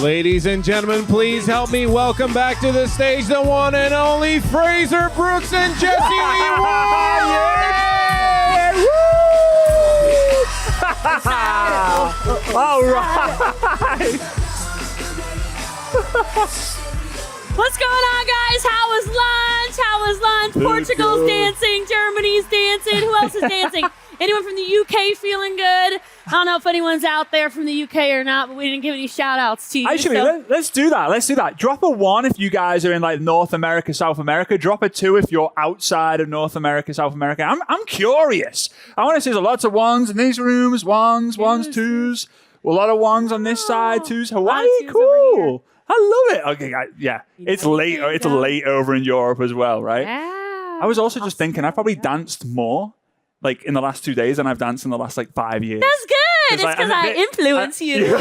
Ladies and gentlemen, please help me welcome back to the stage the one and only Fraser Brooks and Jesse Lee Ward! Yeah! Woo! All right. What's going on, guys? How was lunch? How was lunch? Portugal's dancing. Germany's dancing. Who else is dancing? Anyone from the UK feeling good? I don't know if anyone's out there from the UK or not, but we didn't give any shout-outs to you. Actually, let's do that. Let's do that. Drop a 1 if you guys are in like North America, South America. Drop a 2 if you're outside of North America, South America. I'm curious. I want to see there's lots of 1s in these rooms. 1s, 2s. A lot of 1s on this side. 2s. Hawaii, cool. I love it. Okay, yeah. It's late. It's late over in Europe as well, right? Yeah. I was also just thinking I probably danced more like in the last 2 days than I've danced in the last like 5 years. That's good. It's because I influence you.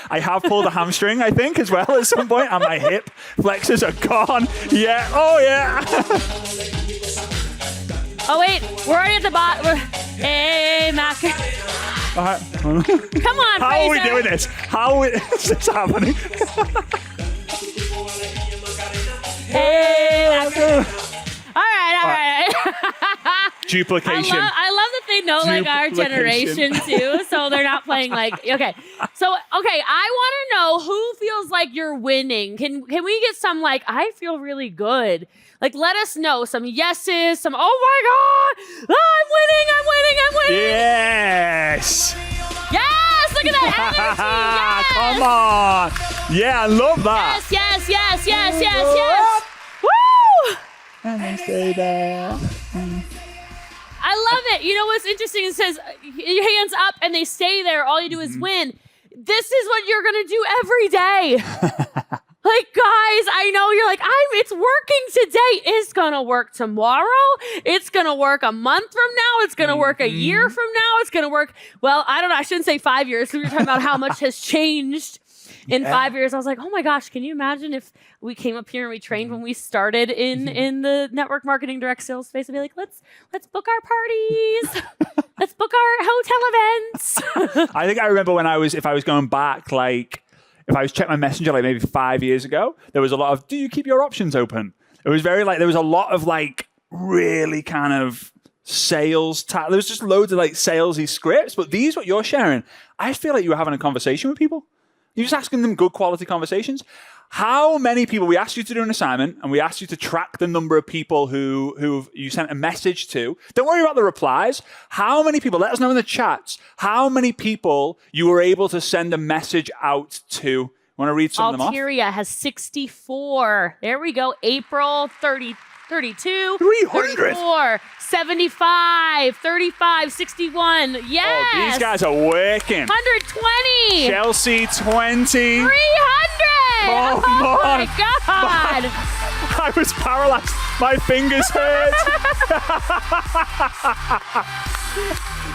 I have pulled a hamstring, I think, as well at some point, and my hip flexors are gone. Yeah. Oh, yeah. Oh, wait. We're already at the bottom. Hey, Mac. All right. Come on, How Fraser. are we doing this? How is this happening? Hey, Mac. All right. Duplication. I love that they know like our generation too, so they're not playing like okay. So I want to know who feels like you're winning. Can we get some like I feel really good? Like let us know some yeses, some oh my god, I'm winning. Yes. Yes, look at that energy. Yes. Come on. Yeah, I love that. Yes. Woo! And they stay there. I love it. You know what's interesting? It says your hands up and they stay there. All you do is win. This is what you're going to do every day. Like, guys, I know you're like, it's working today. It's going to work tomorrow. It's going to work a month from now. It's going to work a year from now. It's going to work. Well, I don't know. I shouldn't say 5 years because we were talking about how much has changed in 5 years. I was like, oh my gosh, can you imagine if we came up here and we trained when we started in the network marketing direct sales space and be like, let's book our parties. Let's book our hotel events. I think I remember if I was going back, like, if I was checking my messenger like maybe 5 years ago, there was a lot of, do you keep your options open? It was very like, there was a lot of like really kind of sales, there was just loads of like salesy scripts, but these, what you're sharing, I feel like you were having a conversation with people. You're just asking them good quality conversations. How many people, we asked you to do an assignment and we asked you to track the number of people who you sent a message to. Don't worry about the replies. How many people, let us know in the chats, how many people you were able to send a message out to. Want to read some of them off? Alteria has 64. There we go. April 32. 300. 34, 75, 35, 61. Yes. Oh, these guys are working. 120. Chelsea, 20. 300. Oh, my God. I was paralyzed. My fingers hurt.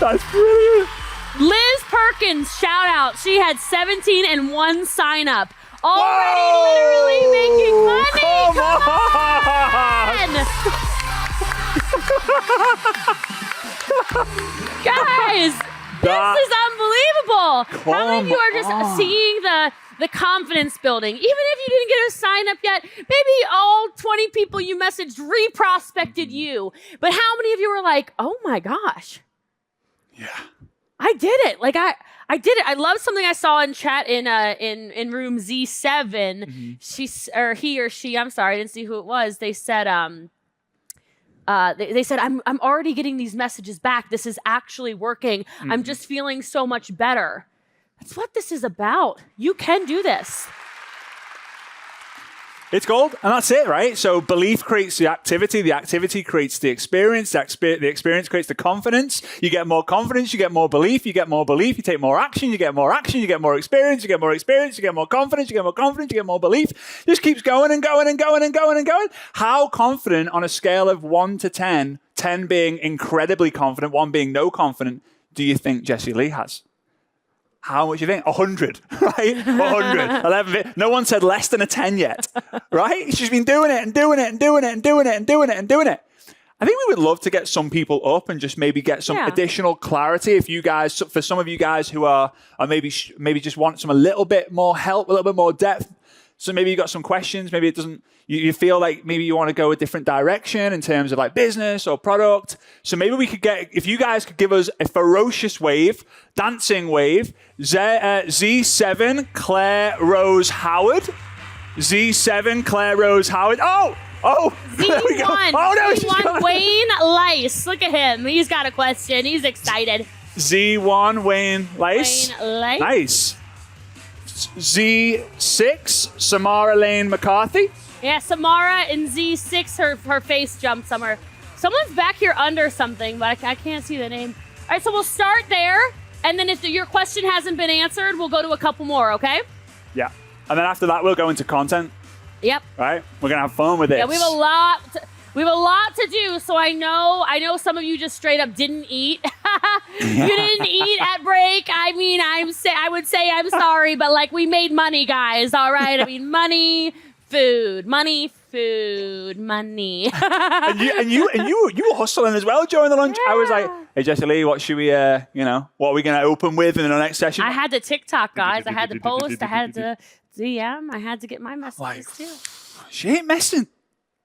That's brilliant. Liz Perkins, shout out. She had 17 and 1 sign up. Already literally making money. Come on. Guys, this is unbelievable. How many of you are just seeing the confidence building? Even if you didn't get a sign up yet, maybe all 20 people you messaged re-prospected you. But how many of you were like, oh my gosh. Yeah. I did it. Like I did it. I love something I saw in chat in room Z7. He or she, I'm sorry, I didn't see who it was. They said they said I'm already getting these messages back. This is actually working. I'm just feeling so much better. That's what this is about. You can do this. It's gold, and that's it, right? So belief creates the activity creates the experience experience creates the confidence. You get more confidence, you get more belief, you take more action, you get more experience, you get more experience, you get more confidence, you get more belief. Just keeps going and going and going and going and going. How confident on a scale of 1 to 10, 10 being incredibly confident, 1 being no confident, do you think Jesse Lee has? How much do you think? 100, right? 100, 11. No one said less than a 10 yet, right? She's been doing it and doing it and doing it and doing it and doing it and doing it. I think we would love to get some people up and just maybe get some additional clarity. If you guys, for some of you guys who are maybe just want a little bit more help, a little bit more depth. So maybe you got some questions. Maybe it doesn't. You feel like maybe you want to go a different direction in terms of like business or product. So maybe we could get, if you guys could give us a ferocious wave, dancing wave, Z7 Claire Rose Howard, Z7 Claire Rose Howard. Oh, there we go. Z1, Oh, no, Z1 Wayne Lice. Look at him. He's got a question. He's excited. Z1 Wayne Lice. Wayne Lice. Nice. Z6 Samara Lane McCarthy. Yeah, Samara in Z6, her face jumped somewhere. Someone's back here under something, but I can't see the name. All right, so we'll start there, and then if your question hasn't been answered, we'll go to a couple more, okay? Yeah. And then after that, we'll go into content. Yep. Right? We're going to have fun with this. Yeah, we have a lot to do, so I know some of you just straight up didn't eat. You didn't eat at break. I mean, I would say I'm sorry, but like we made money, guys, all right? I mean, money, food. and you were hustling as well during the lunch. Yeah. I was like, hey, Jessie Lee, what should we, what are we going to open with in the next session? I had to TikTok, guys. I had to post. I had to DM. I had to get my messages too. She ain't messing.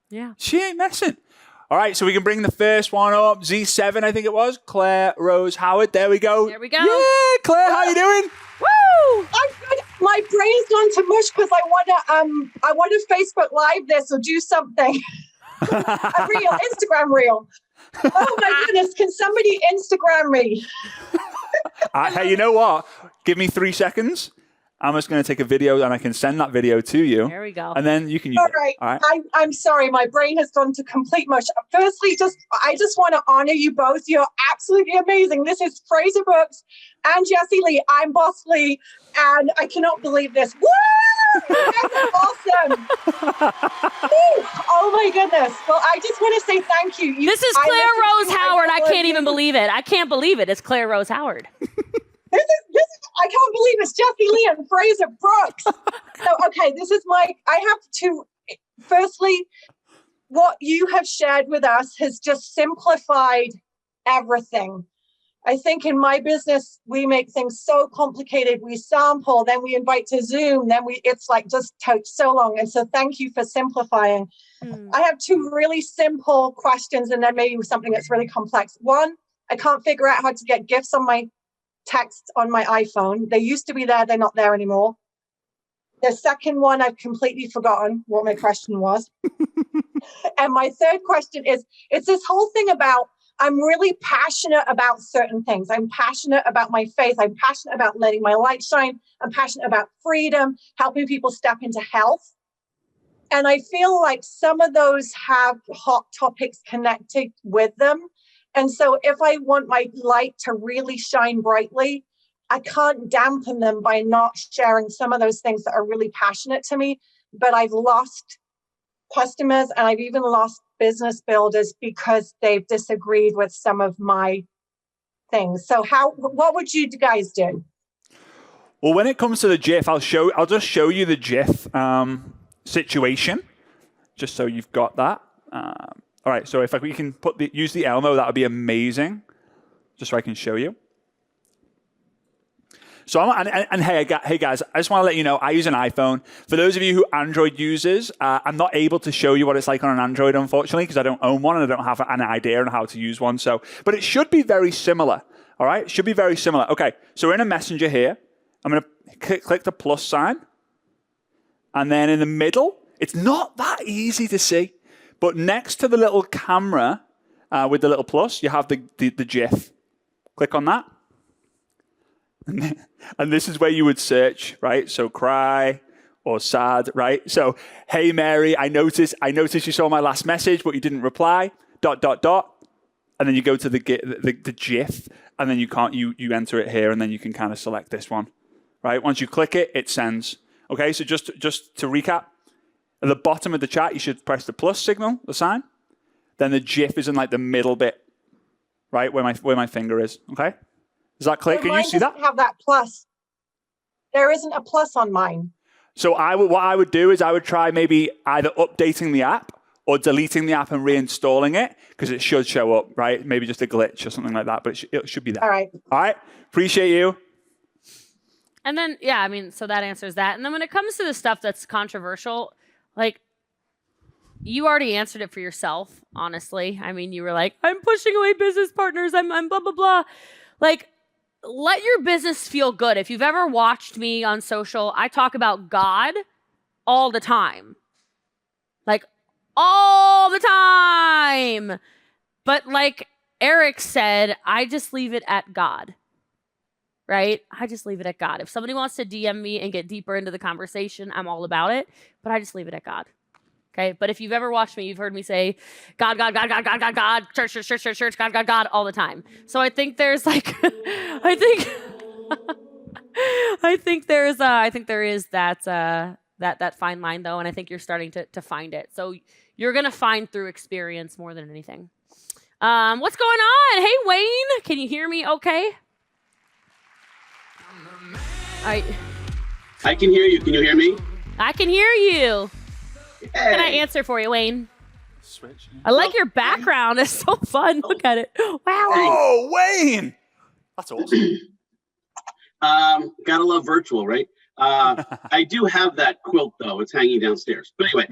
Yeah. She ain't messing. All right, so we can bring the first one up. Z7, I think it was. Claire Rose Howard. There we go. There we go. Yeah, Claire, how you doing? Woo! My brain's gone to mush because I want to Facebook Live this or do something. A reel, Instagram reel. Oh my goodness! Can somebody Instagram me? Hey, you know what? Give me 3 seconds. I'm just going to take a video and I can send that video to you. There we go. And then you can use All right. All right. I'm sorry. My brain has gone to complete mush. Firstly, I just want to honor you both. You're absolutely amazing. This is Fraser Brooks and Jessie Lee. I'm Boss Lee, and I cannot believe this. Woo! That's awesome. Oh my goodness. Well, I just want to say thank you. This is Claire Rose Howard. I can't even believe it. I can't believe it. It's Claire Rose Howard. This is, I can't believe it's Jessie Lee and Fraser Brooks. So, okay, I have to, firstly, what you have shared with us has just simplified everything. I think in my business, we make things so complicated. We sample, then we invite to Zoom, it's like just takes so long. And so thank you for simplifying. I have 2 really simple questions and then maybe something that's really complex. One, I can't figure out how to get gifts on my text on my iPhone. They used to be there. They're not there anymore. The second one, I've completely forgotten what my question was. And my third question is, it's this whole thing about, I'm really passionate about certain things. I'm passionate about my faith. I'm passionate about letting my light shine. I'm passionate about freedom, helping people step into health. And I feel like some of those have hot topics connected with them. And so if I want my light to really shine brightly, I can't dampen them by not sharing some of those things that are really passionate to me. But I've lost customers and I've even lost business builders because they've disagreed with some of my things. So what would you guys do? Well, when it comes to the GIF, I'll just show you the GIF situation, just so you've got that. All right, so if we can use the Elmo, that would be amazing, just so I can show you. So, hey guys, I just want to let you know, I use an iPhone. For those of you who Android users, I'm not able to show you what it's like on an Android, unfortunately, because I don't own one and I don't have an idea on how to use one. So, but it should be very similar. All right, it should be very similar. Okay, so we're in a messenger here. I'm going to click the plus sign, and then in the middle, it's not that easy to see. But next to the little camera with the little plus, you have the GIF. Click on that. And this is where you would search, right? So cry or sad, right? So, hey, Mary, I noticed you saw my last message, but you didn't reply, ... And then you go to the GIF, and then you enter it here, and then you can kind of select this one, right? Once you click it, it sends. Okay, so just to recap, at the bottom of the chat, you should press the plus signal, the sign. Then the GIF is in like the middle bit, right, where my finger is. Okay, does that click? Can you see that? Mine doesn't have that plus. There isn't a plus on mine. So what I would do is I would try maybe either updating the app or deleting the app and reinstalling it, because it should show up, right? Maybe just a glitch or something like that, but it should be there. All right. All right. Appreciate you. And then, yeah, I mean, so that answers that. And then when it comes to the stuff that's controversial, like, you already answered it for yourself, honestly. I mean, you were like, I'm pushing away business partners. I'm blah, blah, blah. Like, let your business feel good. If you've ever watched me on social, I talk about God all the time. Like, all the time. But like Eric said, I just leave it at God. Right? I just leave it at God. If somebody wants to DM me and get deeper into the conversation, I'm all about it. But I just leave it at God. Okay? But if you've ever watched me, you've heard me say, God, God, God, God, God, God, God, church, church, church, church, church, God, God, God, all the time. So I think there's like, I think there is that fine line though, and I think you're starting to find it. So you're gonna find through experience more than anything. What's going on? Hey Wayne, can you hear me? Okay. I can hear you. Can you hear me? I can hear you. Hey. Can I answer for you, Wayne? Switch. I like your background. It's so fun. Look at it. Wow. Oh, Wayne. That's awesome. Gotta love virtual, right? I do have that quilt though. It's hanging downstairs. But anyway,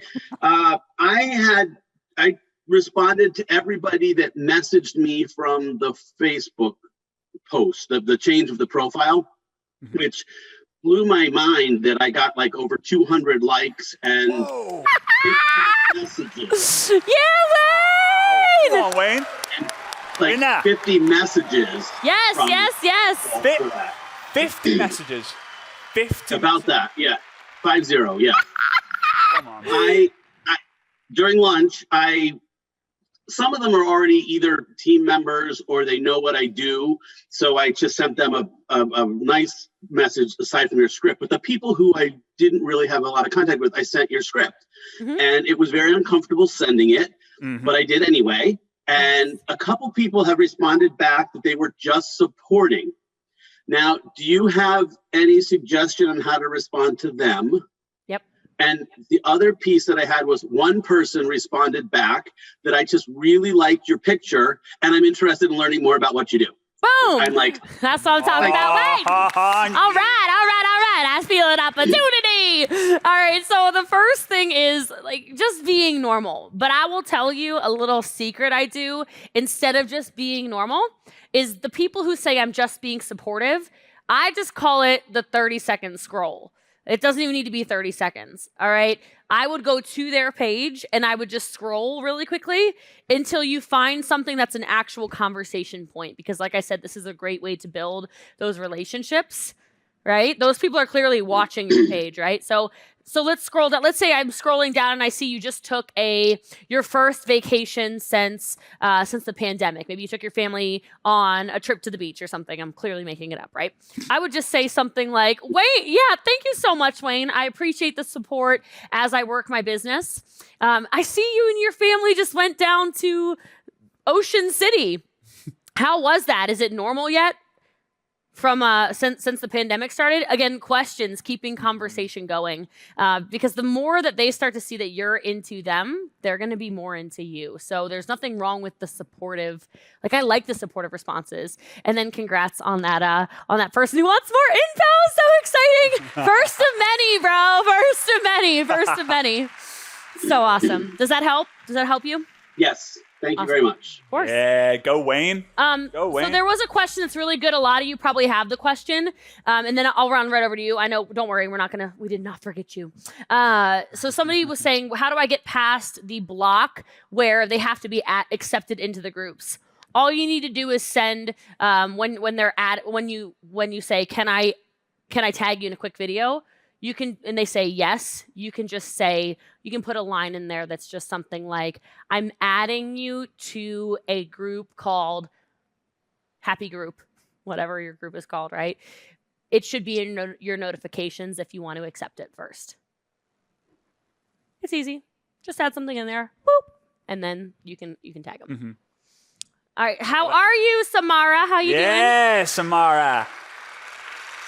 I responded to everybody that messaged me from the Facebook post of the change of the profile, which blew my mind that I got like over 200 likes and 50 messages. Yeah, Wayne. Come on, Wayne. Like Winner. 50 messages. Yes, from- yes. for that. 50 messages. 50. About that, yeah. 50, yeah. Come on. I during lunch, some of them are already either team members or they know what I do. So I just sent them a nice message aside from your script. But the people who I didn't really have a lot of contact with, I sent your script. And it was very uncomfortable sending it, but I did anyway. And a couple people have responded back that they were just supporting. Now, do you have any suggestion on how to respond to them? Yep. And the other piece that I had was one person responded back that I just really liked your picture and I'm interested in learning more about what you do. Boom. I'm like, That's what I'm talking about, Wayne. All right. I feel an opportunity. All right. So the first thing is like just being normal. But I will tell you a little secret I do instead of just being normal is the people who say I'm just being supportive. I just call it the 30-second scroll. It doesn't even need to be 30 seconds. All right. I would go to their page and I would just scroll really quickly until you find something that's an actual conversation point. Because like I said, this is a great way to build those relationships, right? Those people are clearly watching your page, right? So let's scroll down. Let's say I'm scrolling down and I see you just took your first vacation since the pandemic. Maybe you took your family on a trip to the beach or something. I'm clearly making it up, right? I would just say something like, Wayne, yeah, thank you so much, Wayne. I appreciate the support as I work my business. I see you and your family just went down to Ocean City. How was that? Is it normal yet? From since the pandemic started, again, questions, keeping conversation going, because the more that they start to see that you're into them, they're going to be more into you. So there's nothing wrong with the supportive. Like I like the supportive responses. And then congrats on that person who wants more info. So exciting! First of many, bro. First of many. So awesome. Does that help? Does that help you? yes, thank you very much. Of course. Yeah, go Wayne. Go Wayne. So there was a question that's really good. A lot of you probably have the question. And then I'll run right over to you. I know, don't worry, we did not forget you. So somebody was saying, how do I get past the block where they have to be accepted into the groups? All you need to do is send, when you say, can I tag you in a quick video? You can, and they say yes, you can just say, you can put a line in there that's just something like, I'm adding you to a group called Happy Group, whatever your group is called, right? It should be in your notifications if you want to accept it first. It's easy. Just add something in there, boop, and then you can tag them. All right, how are you, Samara? How you doing? Yeah, Samara.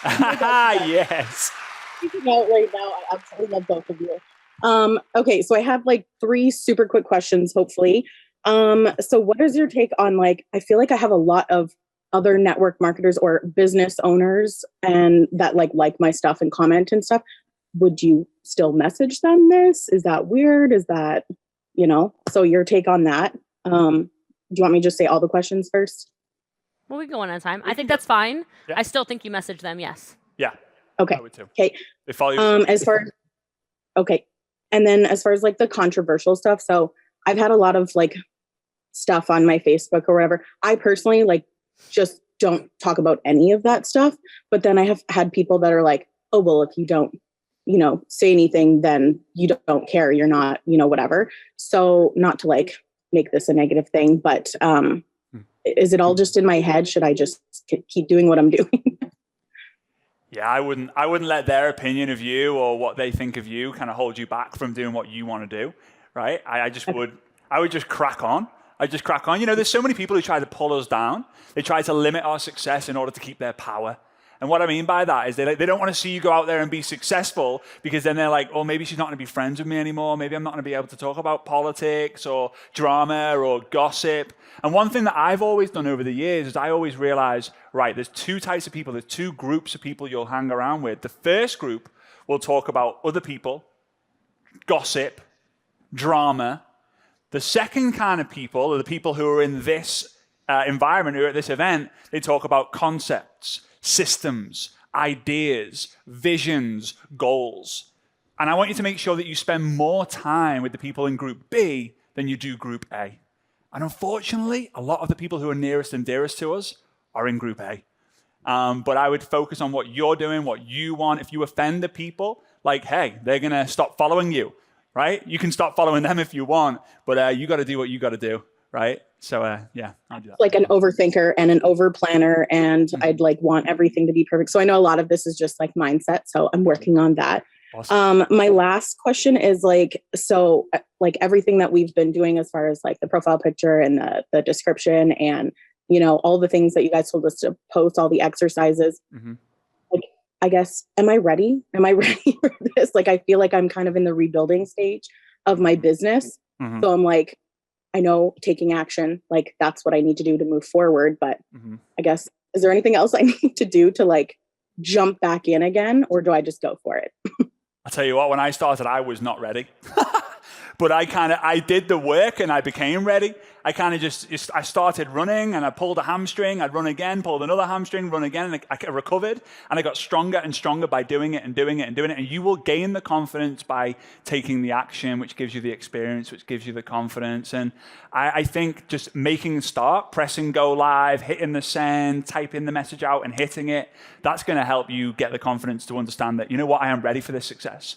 Yes. Speaking out right now, I absolutely love both of you. Okay, so I have like 3 super quick questions, hopefully. So what is your take on like, I feel like I have a lot of other network marketers or business owners and that like my stuff and comment and stuff. Would you still message them this? Is that weird? Is that, so your take on that? Do you want me to just say all the questions first? Well, we can go one at a time. I think that's fine. Yeah. I still think you message them, yes. Yeah. Okay. I would too. Okay. They follow you. Okay. And then as far as like the controversial stuff, so I've had a lot of like stuff on my Facebook or whatever. I personally like just don't talk about any of that stuff. But then I have had people that are like, oh, well, if you don't, say anything, then you don't care. You're not, whatever. So not to like make this a negative thing, but is it all just in my head? Should I just keep doing what I'm doing? Yeah, I wouldn't let their opinion of you or what they think of you kind of hold you back from doing what you want to do, right? I would just crack on. There's so many people who try to pull us down. They try to limit our success in order to keep their power. And what I mean by that is they don't want to see you go out there and be successful, because then they're like, oh, maybe she's not going to be friends with me anymore. Maybe I'm not going to be able to talk about politics or drama or gossip. And one thing that I've always done over the years is I always realize, right, there's 2 types of people. There's 2 groups of people you'll hang around with. The first group will talk about other people, gossip, drama. The second kind of people are the people who are in this environment, who are at this event. They talk about concepts, systems, ideas, visions, goals. And I want you to make sure that you spend more time with the people in Group B than you do Group A. And unfortunately, a lot of the people who are nearest and dearest to us are in Group A. But I would focus on what you're doing, what you want. If you offend the people, like, hey, they're going to stop following you, right? You can stop following them if you want, but you got to do what you got to do, right? So, yeah, I'll do that. Like an overthinker and an overplanner, and I'd like want everything to be perfect. So I know a lot of this is just like mindset. So I'm working on that. Awesome. My last question is like, so like everything that we've been doing as far as like the profile picture and the description and, all the things that you guys told us to post, all the exercises, like, I guess, am I ready? Am I ready for this? Like, I feel like I'm kind of in the rebuilding stage of my business. So I'm like, I know taking action, like that's what I need to do to move forward. But I guess, is there anything else I need to do to like jump back in again? Or do I just go for it? I'll tell you what, when I started, I was not ready. But I did the work and I became ready. I kind of I started running and I pulled a hamstring. I'd run again, pulled another hamstring, run again, and I recovered. And I got stronger and stronger by doing it and doing it and doing it. And you will gain the confidence by taking the action, which gives you the experience, which gives you the confidence. And I think just making the start, pressing go live, hitting the send, typing the message out and hitting it, that's going to help you get the confidence to understand that, you know what, I am ready for this success.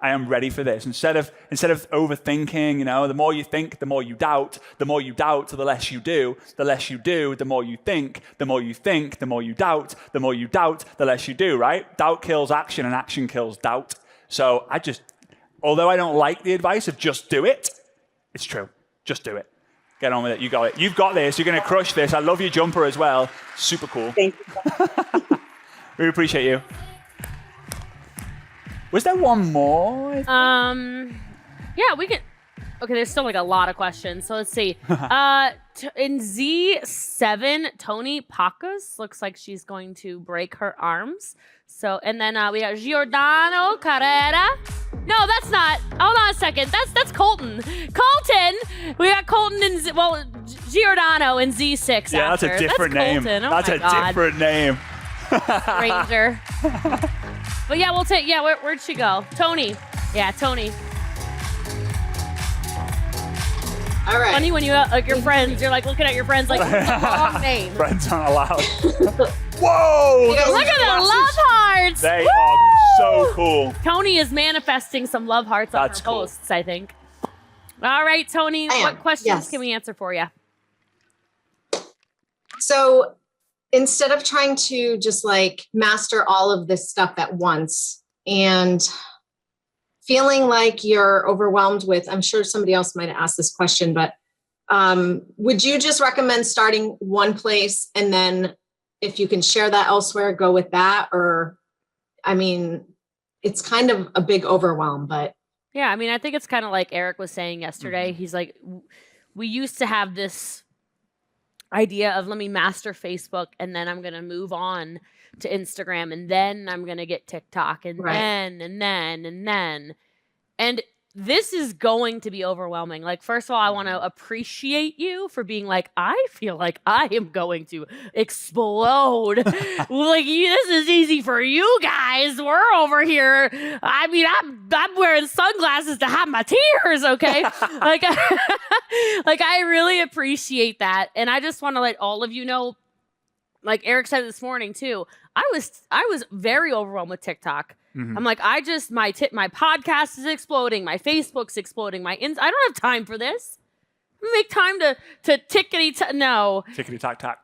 I am ready for this. Instead of overthinking, the more you think, the more you doubt. The more you doubt, the less you do. The less you do, the more you think. The more you think, the more you doubt. The more you doubt, the less you do, right? Doubt kills action and action kills doubt. So although I don't like the advice of just do it, it's true. Just do it. Get on with it. You got it. You've got this. You're going to crush this. I love your jumper as well. Super cool. Thank you. We appreciate you. Was there one more? Yeah, we can. Okay, there's still like a lot of questions. So let's see. In Z7, Tony Pacas looks like she's going to break her arms. So, and then we got Giordano Carrera. No, that's not. Hold on a second. That's Colton. We got Colton in Giordano in Z6. Yeah, after. That's a different name. Colton. That's a different name. Ranger. But yeah, we'll take. Yeah, where'd she go? Tony. Yeah, Tony. All right. Funny when you like your friends, you're like looking at your friends like wrong name. Friends aren't allowed. Whoa! Look at the love hearts. They Woo! are so cool. Tony is manifesting some love hearts on her cool. posts, I think. All right, Tony, what questions can we answer for you? So instead of trying to just like master all of this stuff at once and feeling like you're overwhelmed with, I'm sure somebody else might have asked this question, but would you just recommend starting one place and then if you can share that elsewhere, go with that? Or, I mean, it's kind of a big overwhelm, but Yeah, I mean, I think it's kind of like Eric was saying yesterday. He's like, we used to have this idea of let me master Facebook and then I'm going to move on to Instagram and then I'm going to get TikTok and then. And this is going to be overwhelming. Like, first of all, I want to appreciate you for being like, I feel like I am going to explode. Like, this is easy for you guys. We're over here. I mean, I'm wearing sunglasses to hide my tears, okay? like, like, I really appreciate that. And I just want to let all of you know, like Eric said this morning too, I was very overwhelmed with TikTok. I'm like, my podcast is exploding, my Facebook's exploding, I don't have time for this. Make time to Tickety tock tock.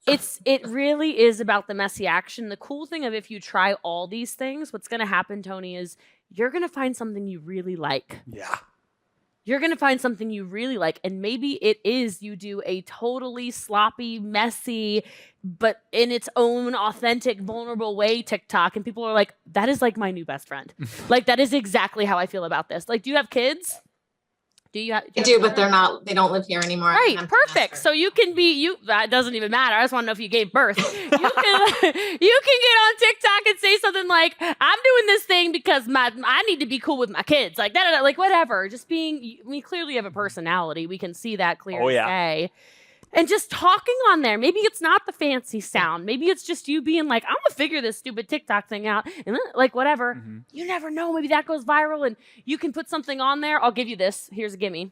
It really is about the messy action. The cool thing of if you try all these things, what's going to happen, Tony, is you're going to find something you really like. Yeah. You're going to find something you really like. And maybe it is you do a totally sloppy, messy, but in its own authentic, vulnerable way TikTok. And people are like, that is like my new best friend. Like, that is exactly how I feel about this. Like, do you have kids? I do, but they don't live here anymore. Right, perfect. So you can that doesn't even matter. I just want to know if you gave birth. You can get on TikTok and say something like, I'm doing this thing because I need to be cool with my kids. Like that, like whatever. Just we clearly have a personality. We can see that clear as day. And just talking on there. Maybe it's not the fancy sound. Maybe it's just you being like, I'm going to figure this stupid TikTok thing out. And then, like, whatever. You never know. Maybe that goes viral and you can put something on there. I'll give you this. Here's a gimme.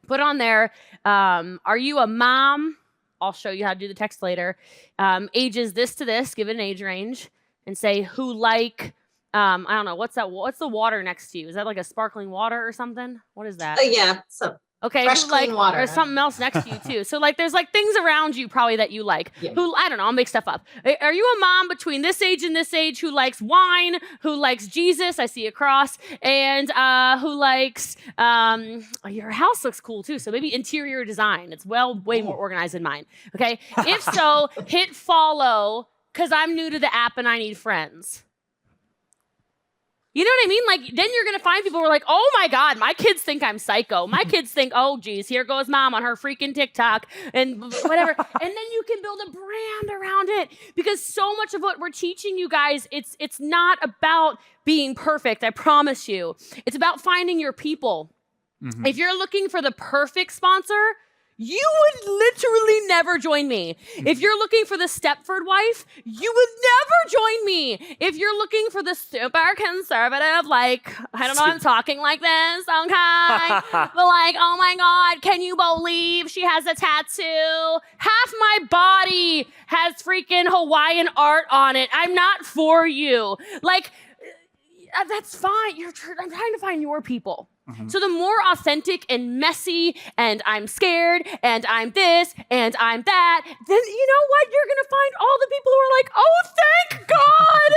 Put on there, are you a mom? I'll show you how to do the text later. Ages this to this. Give it an age range. And say who like, I don't know. What's that? What's the water next to you? Is that like a sparkling water or something? What is that? Yeah. So okay, fresh, clean water. Or something else next to you too. So like, there's like things around you probably that you like. Yeah. Who I don't know. I'll make stuff up. Are you a mom between this age and this age who likes wine? Who likes Jesus? I see a cross. And who likes? Your house looks cool too. So maybe interior design. It's way more organized than mine. Okay. If so, hit follow because I'm new to the app and I need friends. You know what I mean? Like, then you're going to find people who are like, oh my God, my kids think I'm psycho. My kids think, oh geez, here goes mom on her freaking TikTok and whatever. And then you can build a brand around it because so much of what we're teaching you guys, it's not about being perfect. I promise you. It's about finding your people. If you're looking for the perfect sponsor, you would literally never join me. If you're looking for the Stepford wife, you would never join me. If you're looking for the super conservative, like, I don't know, I'm talking like this, okay? But like, oh my God, can you believe she has a tattoo? Half my body has freaking Hawaiian art on it. I'm not for you. Like, that's fine. I'm trying to find your people. So the more authentic and messy and I'm scared and I'm this and I'm that, then you know what? You're going to find all the people who are like, oh, thank God.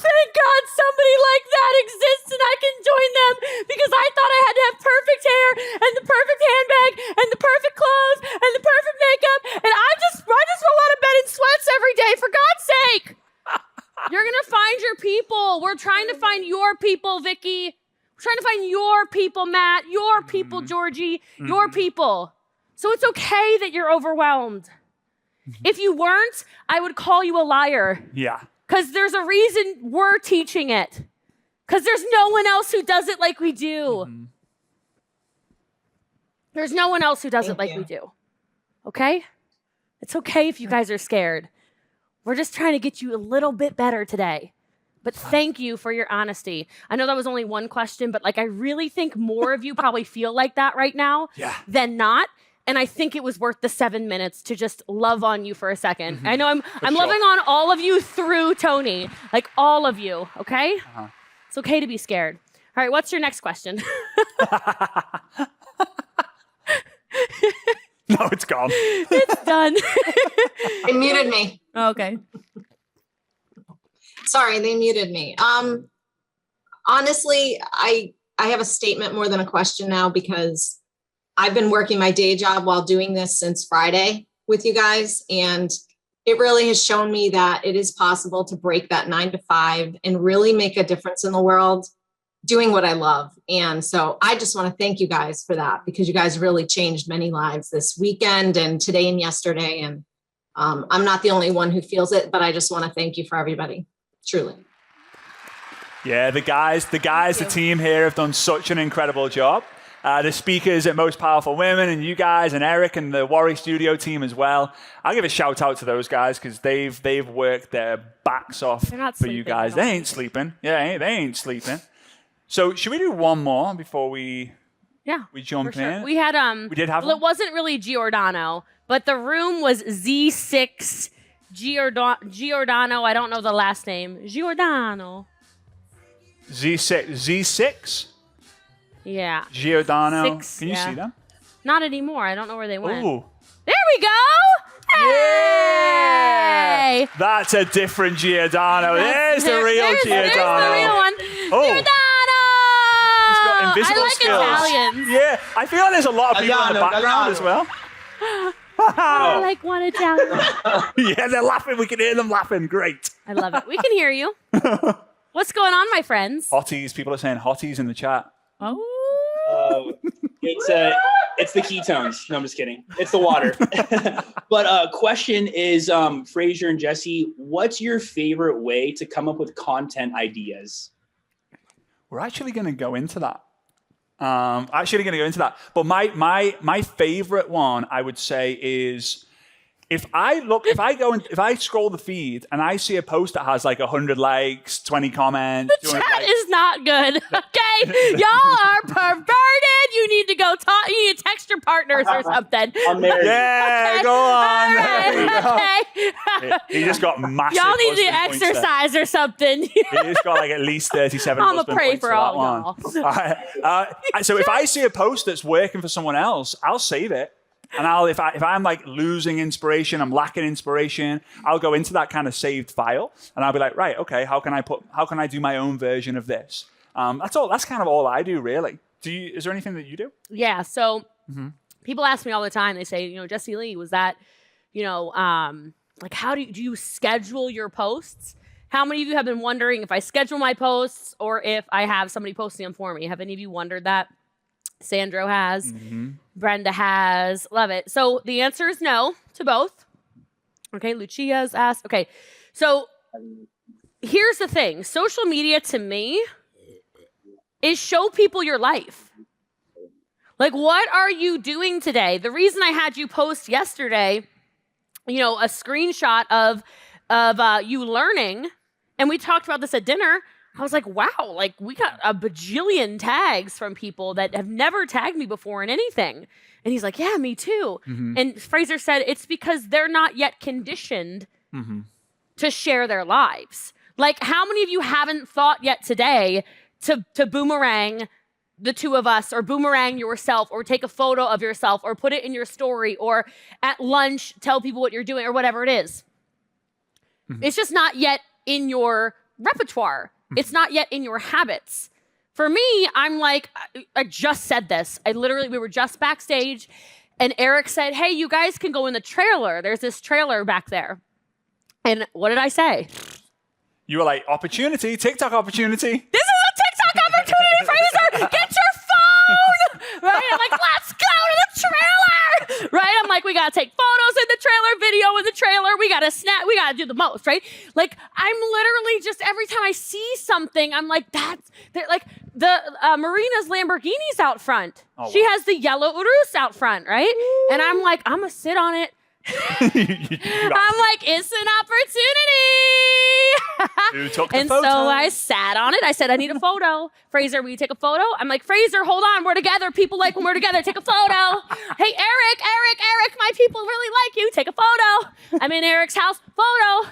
Thank God somebody like that exists and I can join them because I thought I had to have perfect hair and the perfect handbag and the perfect clothes and the perfect makeup. And I just roll out of bed in sweats every day, for God's sake. You're going to find your people. We're trying to find your people, Vicky. We're trying to find your people, Matt, your people, Georgie, your people. So it's okay that you're overwhelmed. If you weren't, I would call you a liar. Yeah. Because there's a reason we're teaching it. Because there's no one else who does it like we do. There's no one else who does it like we do. Okay? It's okay if you guys are scared. We're just trying to get you a little bit better today. But thank you for your honesty. I know that was only one question, but like I really think more of you probably feel like that right now than not. And I think it was worth the 7 minutes to just love on you for a second. I know I'm loving on all of you through Tony, like all of you, okay? It's okay to be scared. All right, what's your next question? No, it's gone. It's done. They muted me. Okay. Sorry, they muted me. Honestly, I have a statement more than a question now because I've been working my day job while doing this since Friday with you guys. And it really has shown me that it is possible to break that 9 to 5 and really make a difference in the world doing what I love. And so I just want to thank you guys for that, because you guys really changed many lives this weekend and today and yesterday. And I'm not the only one who feels it, but I just want to thank you for everybody, truly. Yeah, the team here have done such an incredible job. The speakers at Most Powerful Women and you guys and Eric and the Warrior Studio team as well. I'll give a shout out to those guys because they've worked their backs off for you guys. They ain't sleeping. Yeah, they ain't sleeping. So should we do one more before we jump in? We had we did have well, it wasn't really Giordano, but the room was Z6 Giordano. I don't know the last name. Giordano. Z6? Yeah. Giordano. Six, Can you see them? Not anymore. I don't know where they went. Ooh. There we go. Hey! Yeah! That's a different Giordano. There's the real Giordano. There's the real one. Oh. Giordano! He's got invisible I like skills. Italians. Yeah, I feel like there's a lot of people in the background as well. I like one Italian. Yeah, they're laughing. We can hear them laughing. Great. I love it. We can hear you. What's going on, my friends? Hotties. People are saying hotties in the chat. Oh. It's the ketones. No, I'm just kidding. It's the water. But question is, Fraser and Jesse, what's your favorite way to come up with content ideas? We're actually going to go into that. But my favorite one, I would say, is if I scroll the feed and I see a post that has like 100 likes, 20 comments, the chat is not good. Okay, y'all are perverted. You need to go talk. You need to text your partners or something. I'm married. Yeah, okay. go on. All right. Okay. He just got massive. Y'all need to husband points there. exercise or something. He's got like at least 37 I'm husband a pray points for that all one. So if I see a post that's working for someone else, I'll save it. And if I'm like losing inspiration, I'm lacking inspiration, I'll go into that kind of saved file and I'll be like, right, okay, how can I do my own version of this? That's kind of all I do really. Is there anything that you do? Yeah. So people ask me all the time, they say, Jesse Lee, was that, like how do you schedule your posts? How many of you have been wondering if I schedule my posts or if I have somebody posting them for me? Have any of you wondered that? Sandro has. Brenda has. Love it. So the answer is no to both. Okay, Lucia's asked. Okay, so here's the thing. Social media to me is show people your life. Like, what are you doing today? The reason I had you post yesterday, a screenshot of you learning, and we talked about this at dinner. I was like, wow, like we got a bajillion tags from people that have never tagged me before in anything. And he's like, yeah, me too. And Fraser said, it's because they're not yet conditioned to share their lives. Like, how many of you haven't thought yet today to boomerang the two of us or boomerang yourself or take a photo of yourself or put it in your story or at lunch, tell people what you're doing or whatever it is? It's just not yet in your repertoire. It's not yet in your habits. For me, I'm like, I just said this. We were just backstage and Eric said, hey, you guys can go in the trailer. There's this trailer back there. And what did I say? You were like, opportunity, TikTok opportunity. This is a TikTok opportunity, Fraser. Get your phone. Right? I'm like, let's go to the trailer. Right? I'm like, we got to take photos in the trailer, video in the trailer. We got to snap. We got to do the most, right? Like, I'm literally just, every time I see something, I'm like, like the Marina's Lamborghini's out front. Oh, she wow. has the yellow Urus out front, right? Ooh. And I'm like, I'm going to sit on it. I'm like, it's an opportunity. And so I sat on it. I said, I need a photo. Fraser, will you take a photo? I'm like, Fraser, hold on. We're together. People like when we're together. Take a photo. Hey, Eric, my people really like you. Take a photo. I'm in Eric's house. Photo.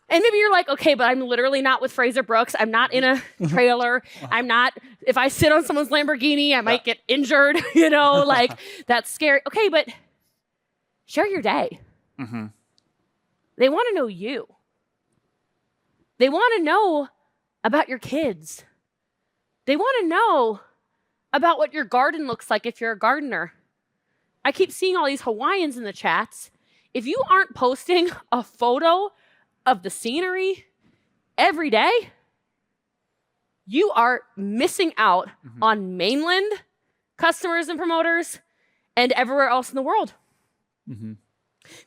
And maybe you're like, okay, but I'm literally not with Fraser Brooks. I'm not in a trailer. I'm not, if I sit on someone's Lamborghini, I might get injured, like that's scary. Okay, but share your day. They want to know you. They want to know about your kids. They want to know about what your garden looks like if you're a gardener. I keep seeing all these Hawaiians in the chats. If you aren't posting a photo of the scenery every day, you are missing out on mainland customers and promoters and everywhere else in the world.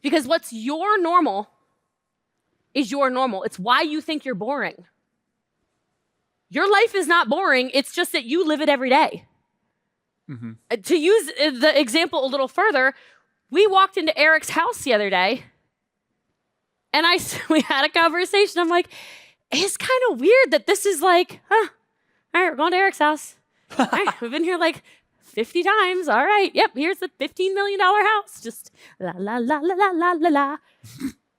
Because what's your normal is your normal. It's why you think you're boring. Your life is not boring. It's just that you live it every day. To use the example a little further, we walked into Eric's house the other day, and we had a conversation. I'm like, it's kind of weird that this is like, all right, we're going to Eric's house. All right, we've been here like 50 times. All right, yep, here's the $15 million house. Just la, la, la, la, la, la, la, la.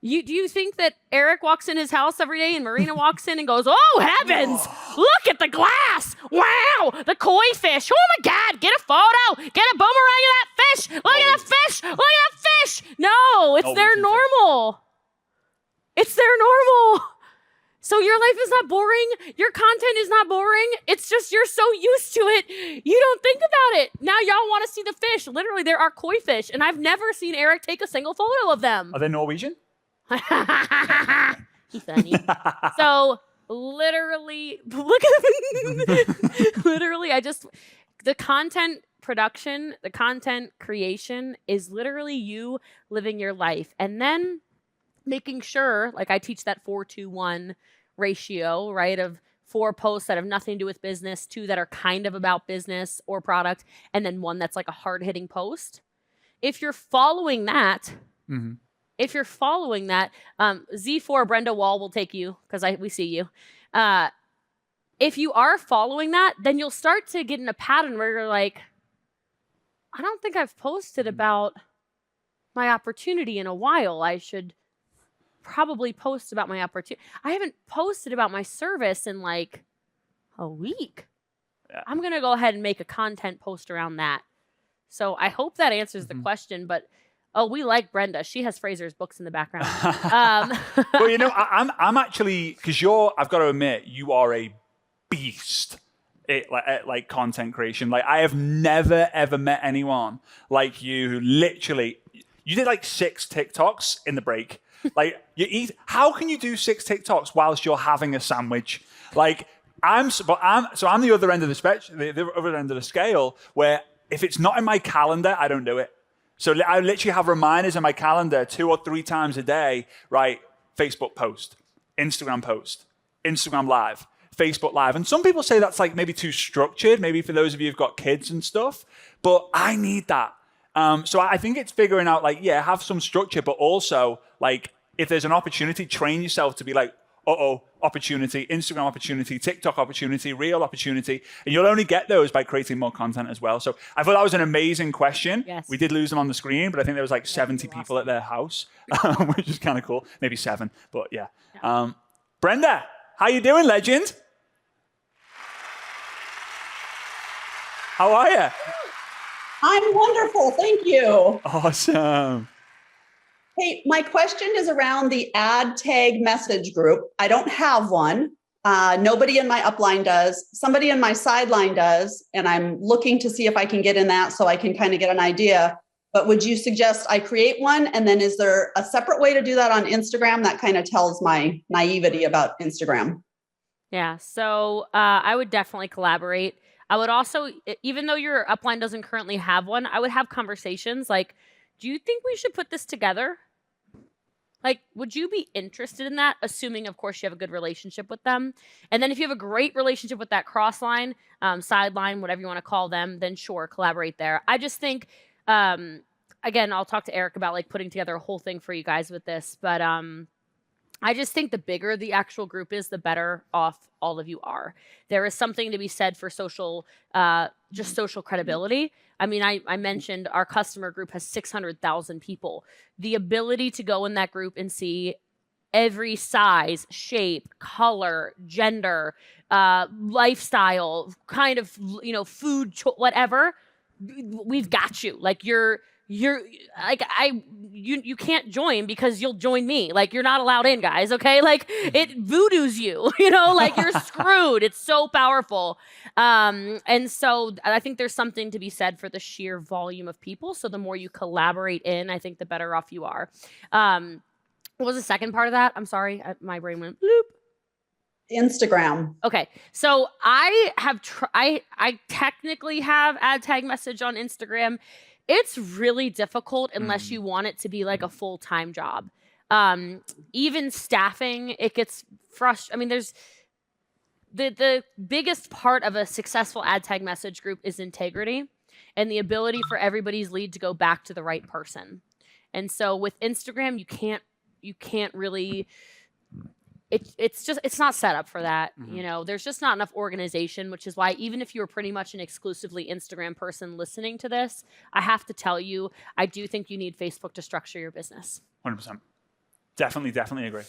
Do you think that Eric walks in his house every day and Marina walks in and goes, oh, heavens, look at the glass. Wow, the koi fish. Oh, my God, get a photo. Get a boomerang of that fish. Look at that fish. Look at that fish. No, it's their normal. It's their normal. So your life is not boring. Your content is not boring. It's just you're so used to it, you don't think about it. Now y'all want to see the fish. Literally, there are koi fish, and I've never seen Eric take a single photo of them. Are they Norwegian? He's funny. So literally, look at him. Literally, the content production, the content creation is literally you living your life. And then making sure, like I teach that 4-2-1 ratio, right? Of 4 posts that have nothing to do with business, 2 that are kind of about business or product, and then 1 that's like a hard-hitting post. If you're following that, Z4 Brenda Wall will take you because we see you. If you are following that, then you'll start to get in a pattern where you're like, I don't think I've posted about my opportunity in a while. I should probably post about my opportunity. I haven't posted about my service in like a week. Yeah. I'm going to go ahead and make a content post around that. So I hope that answers the question, but we like Brenda. She has Fraser's books in the background. Well, you know, I'm actually, because I've got to admit, you are a beast at like content creation. Like I have never, ever met anyone like you who literally, you did like 6 TikToks in the break. Like you eat, how can you do 6 TikToks whilst you're having a sandwich? Like I'm the other end of the spectrum, the other end of the scale, where if it's not in my calendar, I don't do it. So I literally have reminders in my calendar 2 or 3 times a day, right? Facebook post, Instagram post, Instagram live, Facebook live. And some people say that's like maybe too structured, maybe for those of you who've got kids and stuff, but I need that. So I think it's figuring out like, yeah, have some structure, but also like if there's an opportunity, train yourself to be like, opportunity, Instagram opportunity, TikTok opportunity, Reel opportunity. And you'll only get those by creating more content as well. So I thought that was an amazing question. Yes. We did lose them on the screen, but I think there was like 70 people at their house, which is kind of cool. Maybe 7, but yeah. Brenda, how you doing, legend? How are you? I'm wonderful. Thank you. Awesome. Hey, my question is around the ad tag message group. I don't have one. Nobody in my upline does. Somebody in my sideline does. And I'm looking to see if I can get in that so I can kind of get an idea. But would you suggest I create one? And then is there a separate way to do that on Instagram? That kind of tells my naivety about Instagram. Yeah. So I would definitely collaborate. I would also, even though your upline doesn't currently have one, I would have conversations like, do you think we should put this together? Like, would you be interested in that? Assuming, of course, you have a good relationship with them. And then if you have a great relationship with that cross-line, sideline, whatever you want to call them, then sure, collaborate there. I just think, again, I'll talk to Eric about like putting together a whole thing for you guys with this. But I just think the bigger the actual group is, the better off all of you are. There is something to be said for social, just social credibility. I mean, I mentioned our customer group has 600,000 people. The ability to go in that group and see every size, shape, color, gender, lifestyle, kind of, food, whatever, we've got you. Like you're like you can't join because you'll join me. Like you're not allowed in, guys. Okay, like it voodoos you. Like you're screwed. It's so powerful. And so I think there's something to be said for the sheer volume of people. So the more you collaborate in, I think the better off you are. What was the second part of that? I'm sorry, my brain went bloop. Instagram. Okay, so I have I technically have ad tag message on Instagram. It's really difficult unless you want it to be like a full-time job. Even staffing, it gets frustrating. I mean, there's the biggest part of a successful ad tag message group is integrity and the ability for everybody's lead to go back to the right person. And so with Instagram, you can't really. It's not set up for that. You know, there's just not enough organization, which is why even if you're pretty much an exclusively Instagram person listening to this, I have to tell you, I do think you need Facebook to structure your business. 100%. Definitely agree.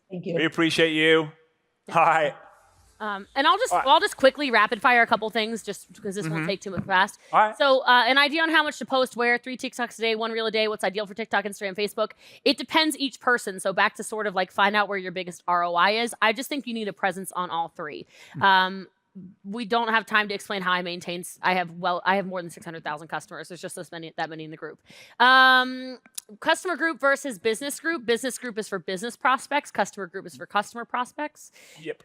Thank you. We appreciate you. All right. And I'll just quickly rapid fire a couple things just because this won't take too much fast. All right. So an idea on how much to post where, 3 TikToks a day, 1 reel a day, what's ideal for TikTok, Instagram, Facebook. It depends each person. So back to sort of like find out where your biggest ROI is. I just think you need a presence on all 3. We don't have time to explain how I maintain. I have more than 600,000 customers. There's just that many in the group. Customer group versus business group. Business group is for business prospects. Customer group is for customer prospects. Yep.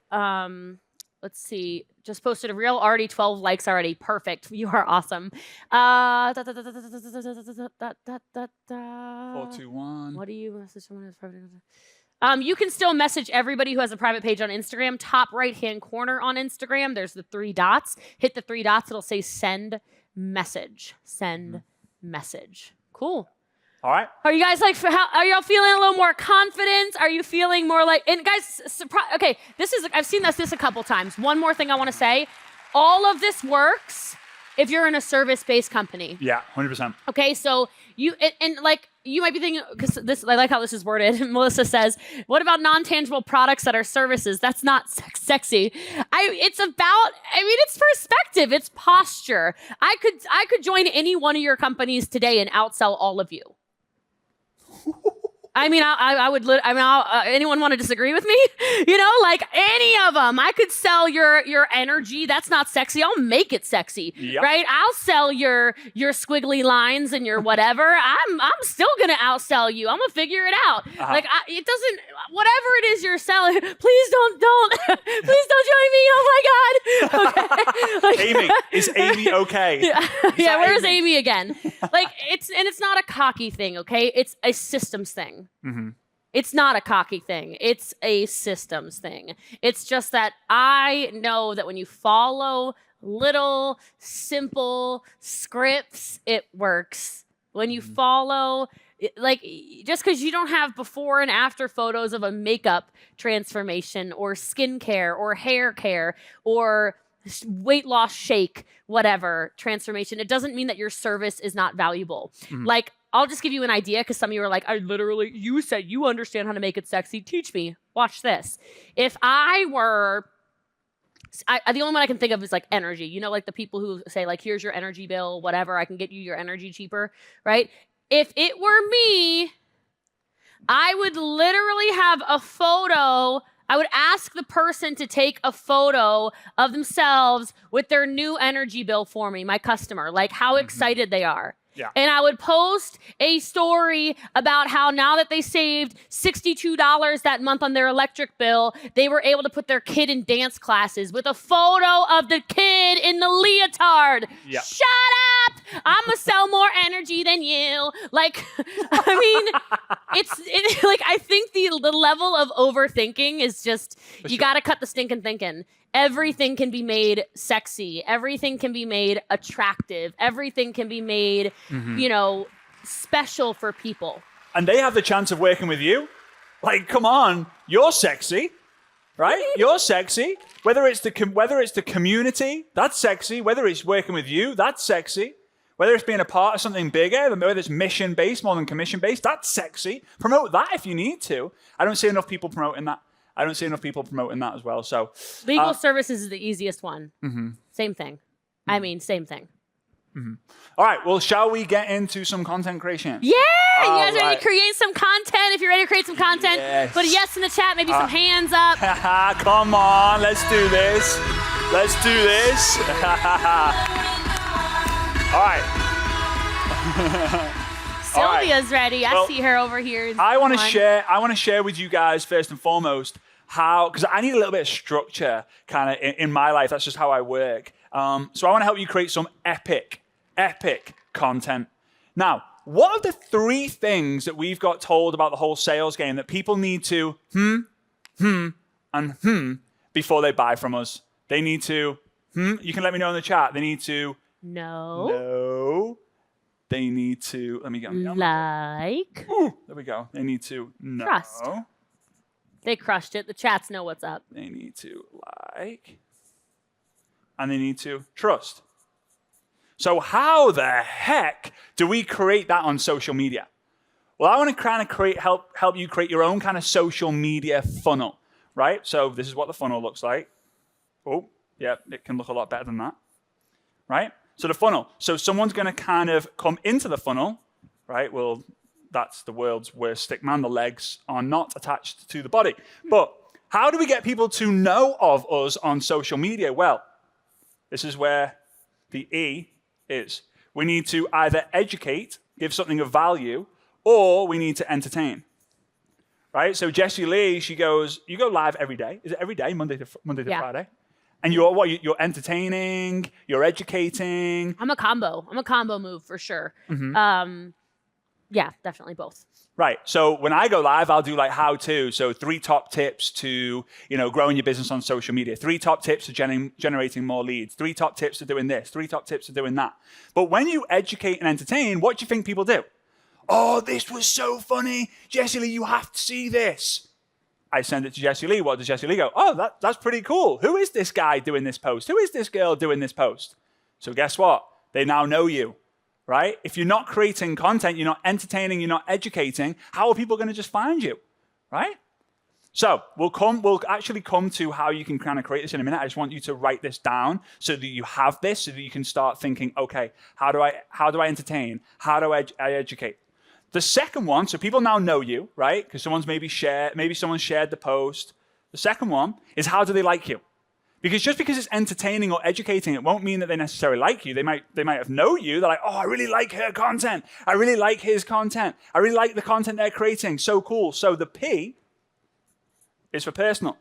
Let's see. Just posted a reel. Already 12 likes already. Perfect. You are awesome. 421. What do you message someone who's private? You can still message everybody who has a private page on Instagram. Top right-hand corner on Instagram, there's the 3 dots. Hit the 3 dots. It'll say send message. Send message. Cool. All right. Are you guys are y'all feeling a little more confident? Are you feeling more like, and guys, okay, I've seen this a couple times. One more thing I want to say. All of this works if you're in a service-based company. Yeah, 100%. Okay, so you might be thinking, because I like how this is worded. Melissa says, "What about non-tangible products that are services? That's not sexy." It's perspective. It's posture. I could join any one of your companies today and outsell all of you. I mean, anyone want to disagree with me? You know, like any of them. I could sell your energy. That's not sexy. I'll make it sexy, right? I'll sell your squiggly lines and your whatever. I'm still gonna outsell you. I'm gonna figure it out. Like it doesn't. Whatever it is you're selling, please don't, please don't join me. Oh my God. Okay. Amy, is Amy okay? Yeah. Where's Amy again? Like it's not a cocky thing. Okay, it's a systems thing. It's not a cocky thing. It's a systems thing. It's just that I know that when you follow little simple scripts, it works. When you follow, like, just because you don't have before and after photos of a makeup transformation or skincare or hair care or weight loss shake, whatever transformation, it doesn't mean that your service is not valuable. Like, I'll just give you an idea because some of you are like, you said you understand how to make it sexy. Teach me. Watch this. If I were, the only one I can think of is like energy. You know, like the people who say like, here's your energy bill, whatever. I can get you your energy cheaper, right? If it were me, I would literally have a photo. I would ask the person to take a photo of themselves with their new energy bill for me, my customer, like how excited they are. Yeah. And I would post a story about how now that they saved $62 that month on their electric bill, they were able to put their kid in dance classes with a photo of the kid in the leotard. Yeah. Shut up! I'm gonna sell more energy than you. Like, I mean, like, I think the level of overthinking is just, you gotta cut the stinking thinking. Everything can be made sexy. Everything can be made attractive. Everything can be made, special for people. And they have the chance of working with you. Like, come on, you're sexy, right? You're sexy. Whether it's the community, that's sexy. Whether it's working with you, that's sexy. Whether it's being a part of something bigger, whether it's mission-based more than commission-based, that's sexy. Promote that if you need to. I don't see enough people promoting that. As well. So legal services is the easiest one. Same thing. I mean, same thing. All right. Well, shall we get into some content creation? Yeah. You guys ready to create some content? If you're ready to create some content, put a yes in the chat. Maybe some hands up. Come on. Let's do this. All right. Sylvia's ready. I see her over here. I want to share with you guys first and foremost because I need a little bit of structure kind of in my life. That's just how I work. So I want to help you create some epic content. Now, what are the 3 things that we've got told about the whole sales game that people need to and before they buy from us? They need to, you can let me know in the chat. They need to, no. They need to, let me get like. Ooh, there we go. They need to, no. Trust. They crushed it. The chats know what's up. They need to like. And they need to trust. So how the heck do we create that on social media? Well, I want to kind of help you create your own kind of social media funnel, right? So this is what the funnel looks like. Oh, yeah, it can look a lot better than that, right? So the funnel. So someone's going to kind of come into the funnel, right? Well, that's the world's worst stick man. The legs are not attached to the body. But how do we get people to know of us on social media? Well, this is where the E is. We need to either educate, give something of value, or we need to entertain. Right? So Jessie Lee, she goes, you go live every day. Is it every day, Monday to Friday? And you're what? You're entertaining, you're educating. I'm a combo move for sure. Mm-hmm. Yeah, definitely both. Right. So when I go live, I'll do like how to. So 3 top tips to, growing your business on social media. 3 top tips to generating more leads. 3 top tips to doing this. 3 top tips to doing that. But when you educate and entertain, what do you think people do? Oh, this was so funny. Jessie Lee, you have to see this. I send it to Jessie Lee. What does Jessie Lee go? Oh, that's pretty cool. Who is this guy doing this post? Who is this girl doing this post? So guess what? They now know you. Right? If you're not creating content, you're not entertaining, you're not educating, how are people going to just find you? Right? So we'll actually come to how you can kind of create this in a minute. I just want you to write this down so that you have this, so that you can start thinking, okay, how do I entertain? How do I educate? The second one, so people now know you, right? Because maybe someone shared the post. The second one is, how do they like you? Because just because it's entertaining or educating, it won't mean that they necessarily like you. They might have known you. They're like, oh, I really like her content. I really like his content. I really like the content they're creating. So cool. So the P is for personal.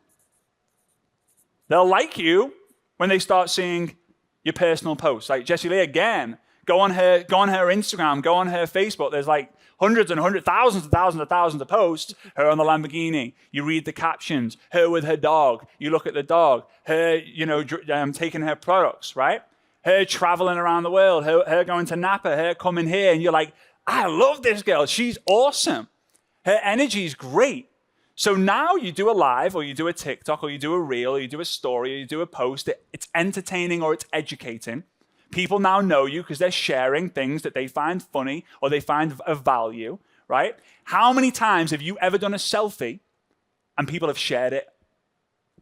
They'll like you when they start seeing your personal posts. Like Jessie Lee, again, go on her Instagram, go on her Facebook. There's like hundreds and hundreds, thousands of posts. Her on the Lamborghini. You read the captions. Her with her dog. You look at the dog. Her, taking her products, right? Her traveling around the world. Her going to Napa. Her coming here. And you're like, I love this girl. She's awesome. Her energy is great. So now you do a live, or you do a TikTok, or you do a reel, or you do a story, or you do a post. It's entertaining or it's educating. People now know you because they're sharing things that they find funny or they find of value, right? How many times have you ever done a selfie and people have shared it?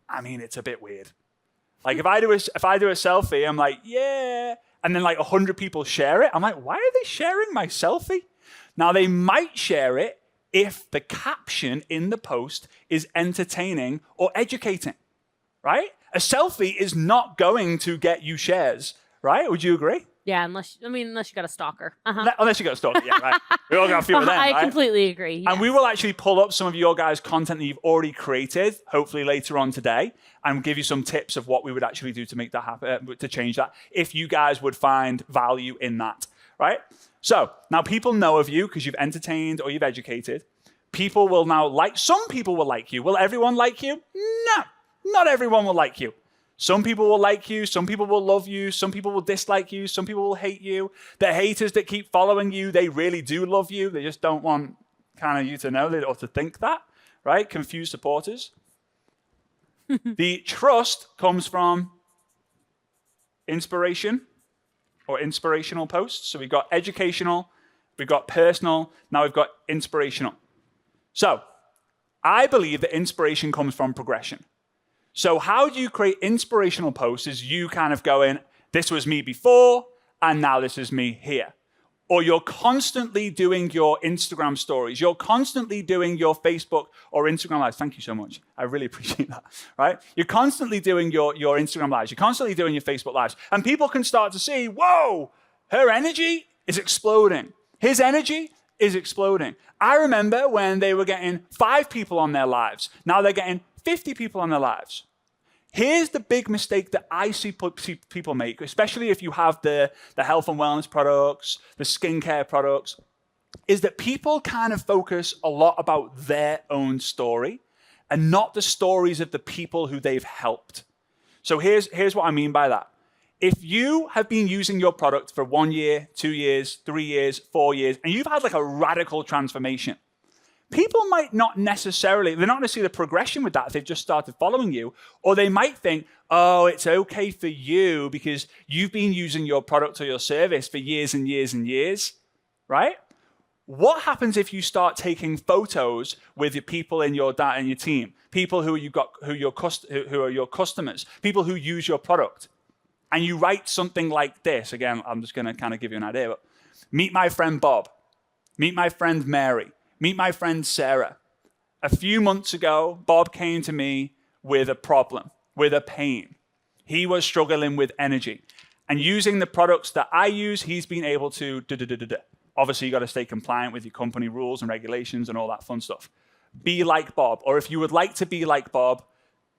I mean, it's a bit weird. Like if I do a selfie, I'm like, yeah, and then like 100 people share it. I'm like, why are they sharing my selfie? Now they might share it if the caption in the post is entertaining or educating, right? A selfie is not going to get you shares. Right? Would you agree? Yeah, unless you got a stalker. Unless you got a stalker, yeah, right. We all got a few of them, I completely agree. Yes. And we will actually pull up some of your guys' content that you've already created, hopefully later on today, and give you some tips of what we would actually do to make that happen, to change that, if you guys would find value in that, right? So now people know of you because you've entertained or you've educated. People will now some people will like you. Will everyone like you? No, not everyone will like you. Some people will like you, some people will love you, some people will dislike you, some people will hate you. The haters that keep following you, they really do love you. They just don't want kind of you to know that or to think that, right? Confused supporters. The trust comes from inspiration or inspirational posts. So we've got educational, we've got personal, now we've got inspirational. So I believe that inspiration comes from progression. So how do you create inspirational posts is you kind of going, this was me before, and now this is me here. Or you're constantly doing your Instagram stories. You're constantly doing your Facebook or Instagram lives. Thank you so much. I really appreciate that, right? You're constantly doing your Instagram lives. You're constantly doing your Facebook lives. And people can start to see, whoa, her energy is exploding. His energy is exploding. I remember when they were getting 5 people on their lives. Now they're getting 50 people in their lives. Here's the big mistake that I see people make, especially if you have the health and wellness products, the skincare products, is that people kind of focus a lot about their own story and not the stories of the people who they've helped. So here's what I mean by that. If you have been using your product for 1 year, 2 years, 3 years, 4 years, and you've had like a radical transformation, people might not necessarily, they're not going to see the progression with that if they've just started following you, or they might think, oh, it's okay for you because you've been using your product or your service for years and years and years, right? What happens if you start taking photos with your people in your team, people who are your customers, people who use your product, and you write something like this? Again, I'm just going to kind of give you an idea. But meet my friend Bob. Meet my friend Mary. Meet my friend Sarah. A few months ago, Bob came to me with a problem, with a pain. He was struggling with energy. And using the products that I use, he's been able to Obviously, you got to stay compliant with your company rules and regulations and all that fun stuff. Be like Bob. Or if you would like to be like Bob,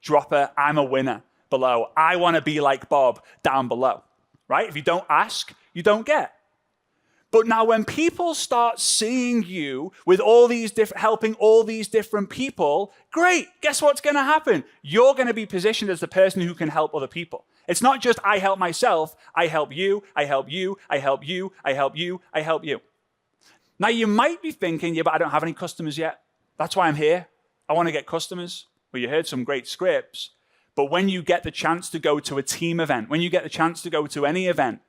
drop a I'm a winner below. I want to be like Bob down below. Right? If you don't ask, you don't get. But now when people start seeing you with all these helping all these different people, great. Guess what's going to happen? You're going to be positioned as the person who can help other people. It's not just I help myself, I help you, I help you, I help you, I help you, I help you. Now you might be thinking, yeah, but I don't have any customers yet. That's why I'm here. I want to get customers. Well, you heard some great scripts. But when you get the chance to go to a team event, when you get the chance to go to any event,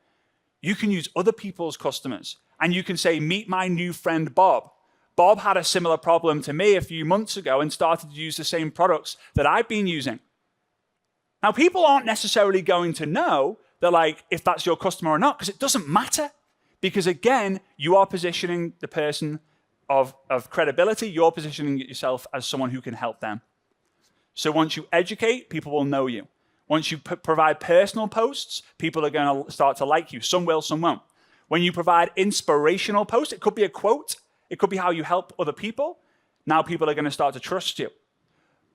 you can use other people's customers. And you can say, meet my new friend, Bob. Bob had a similar problem to me a few months ago and started to use the same products that I've been using. Now, people aren't necessarily going to know that, like, if that's your customer or not, because it doesn't matter. Because again, you are positioning the person of credibility. You're positioning yourself as someone who can help them. So once you educate, people will know you. Once you provide personal posts, people are going to start to like you. Some will, some won't. When you provide inspirational posts, it could be a quote. It could be how you help other people. Now people are going to start to trust you.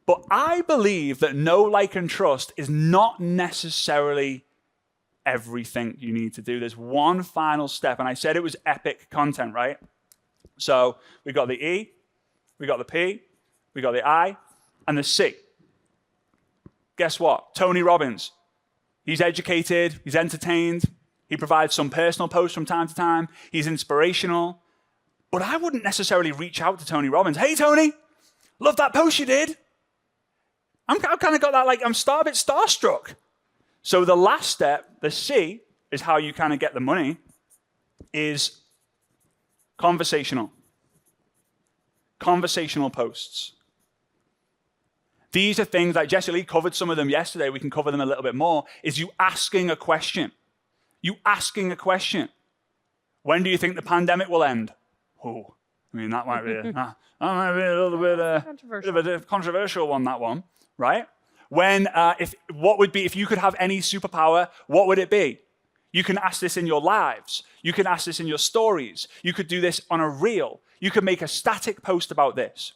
But I believe that know, like, and trust is not necessarily everything you need to do. There's one final step, and I said it was epic content, right? So we got the E, we got the P, we got the I, and the C. Guess what? Tony Robbins. He's educated, he's entertained, he provides some personal posts from time to time, he's inspirational. But I wouldn't necessarily reach out to Tony Robbins. Hey, Tony, love that post you did. I've kind of got that, like, I'm a bit starstruck. So the last step, the C, is how you kind of get the money, is conversational. Conversational posts. These are things like Jesse Lee covered some of them yesterday. We can cover them a little bit more. Is you asking a question. You asking a question. When do you think the pandemic will end? Oh, I mean, that might be a little bit of a controversial one, that one, right? What would be, if you could have any superpower, what would it be? You can ask this in your lives. You can ask this in your stories. You could do this on a reel. You could make a static post about this.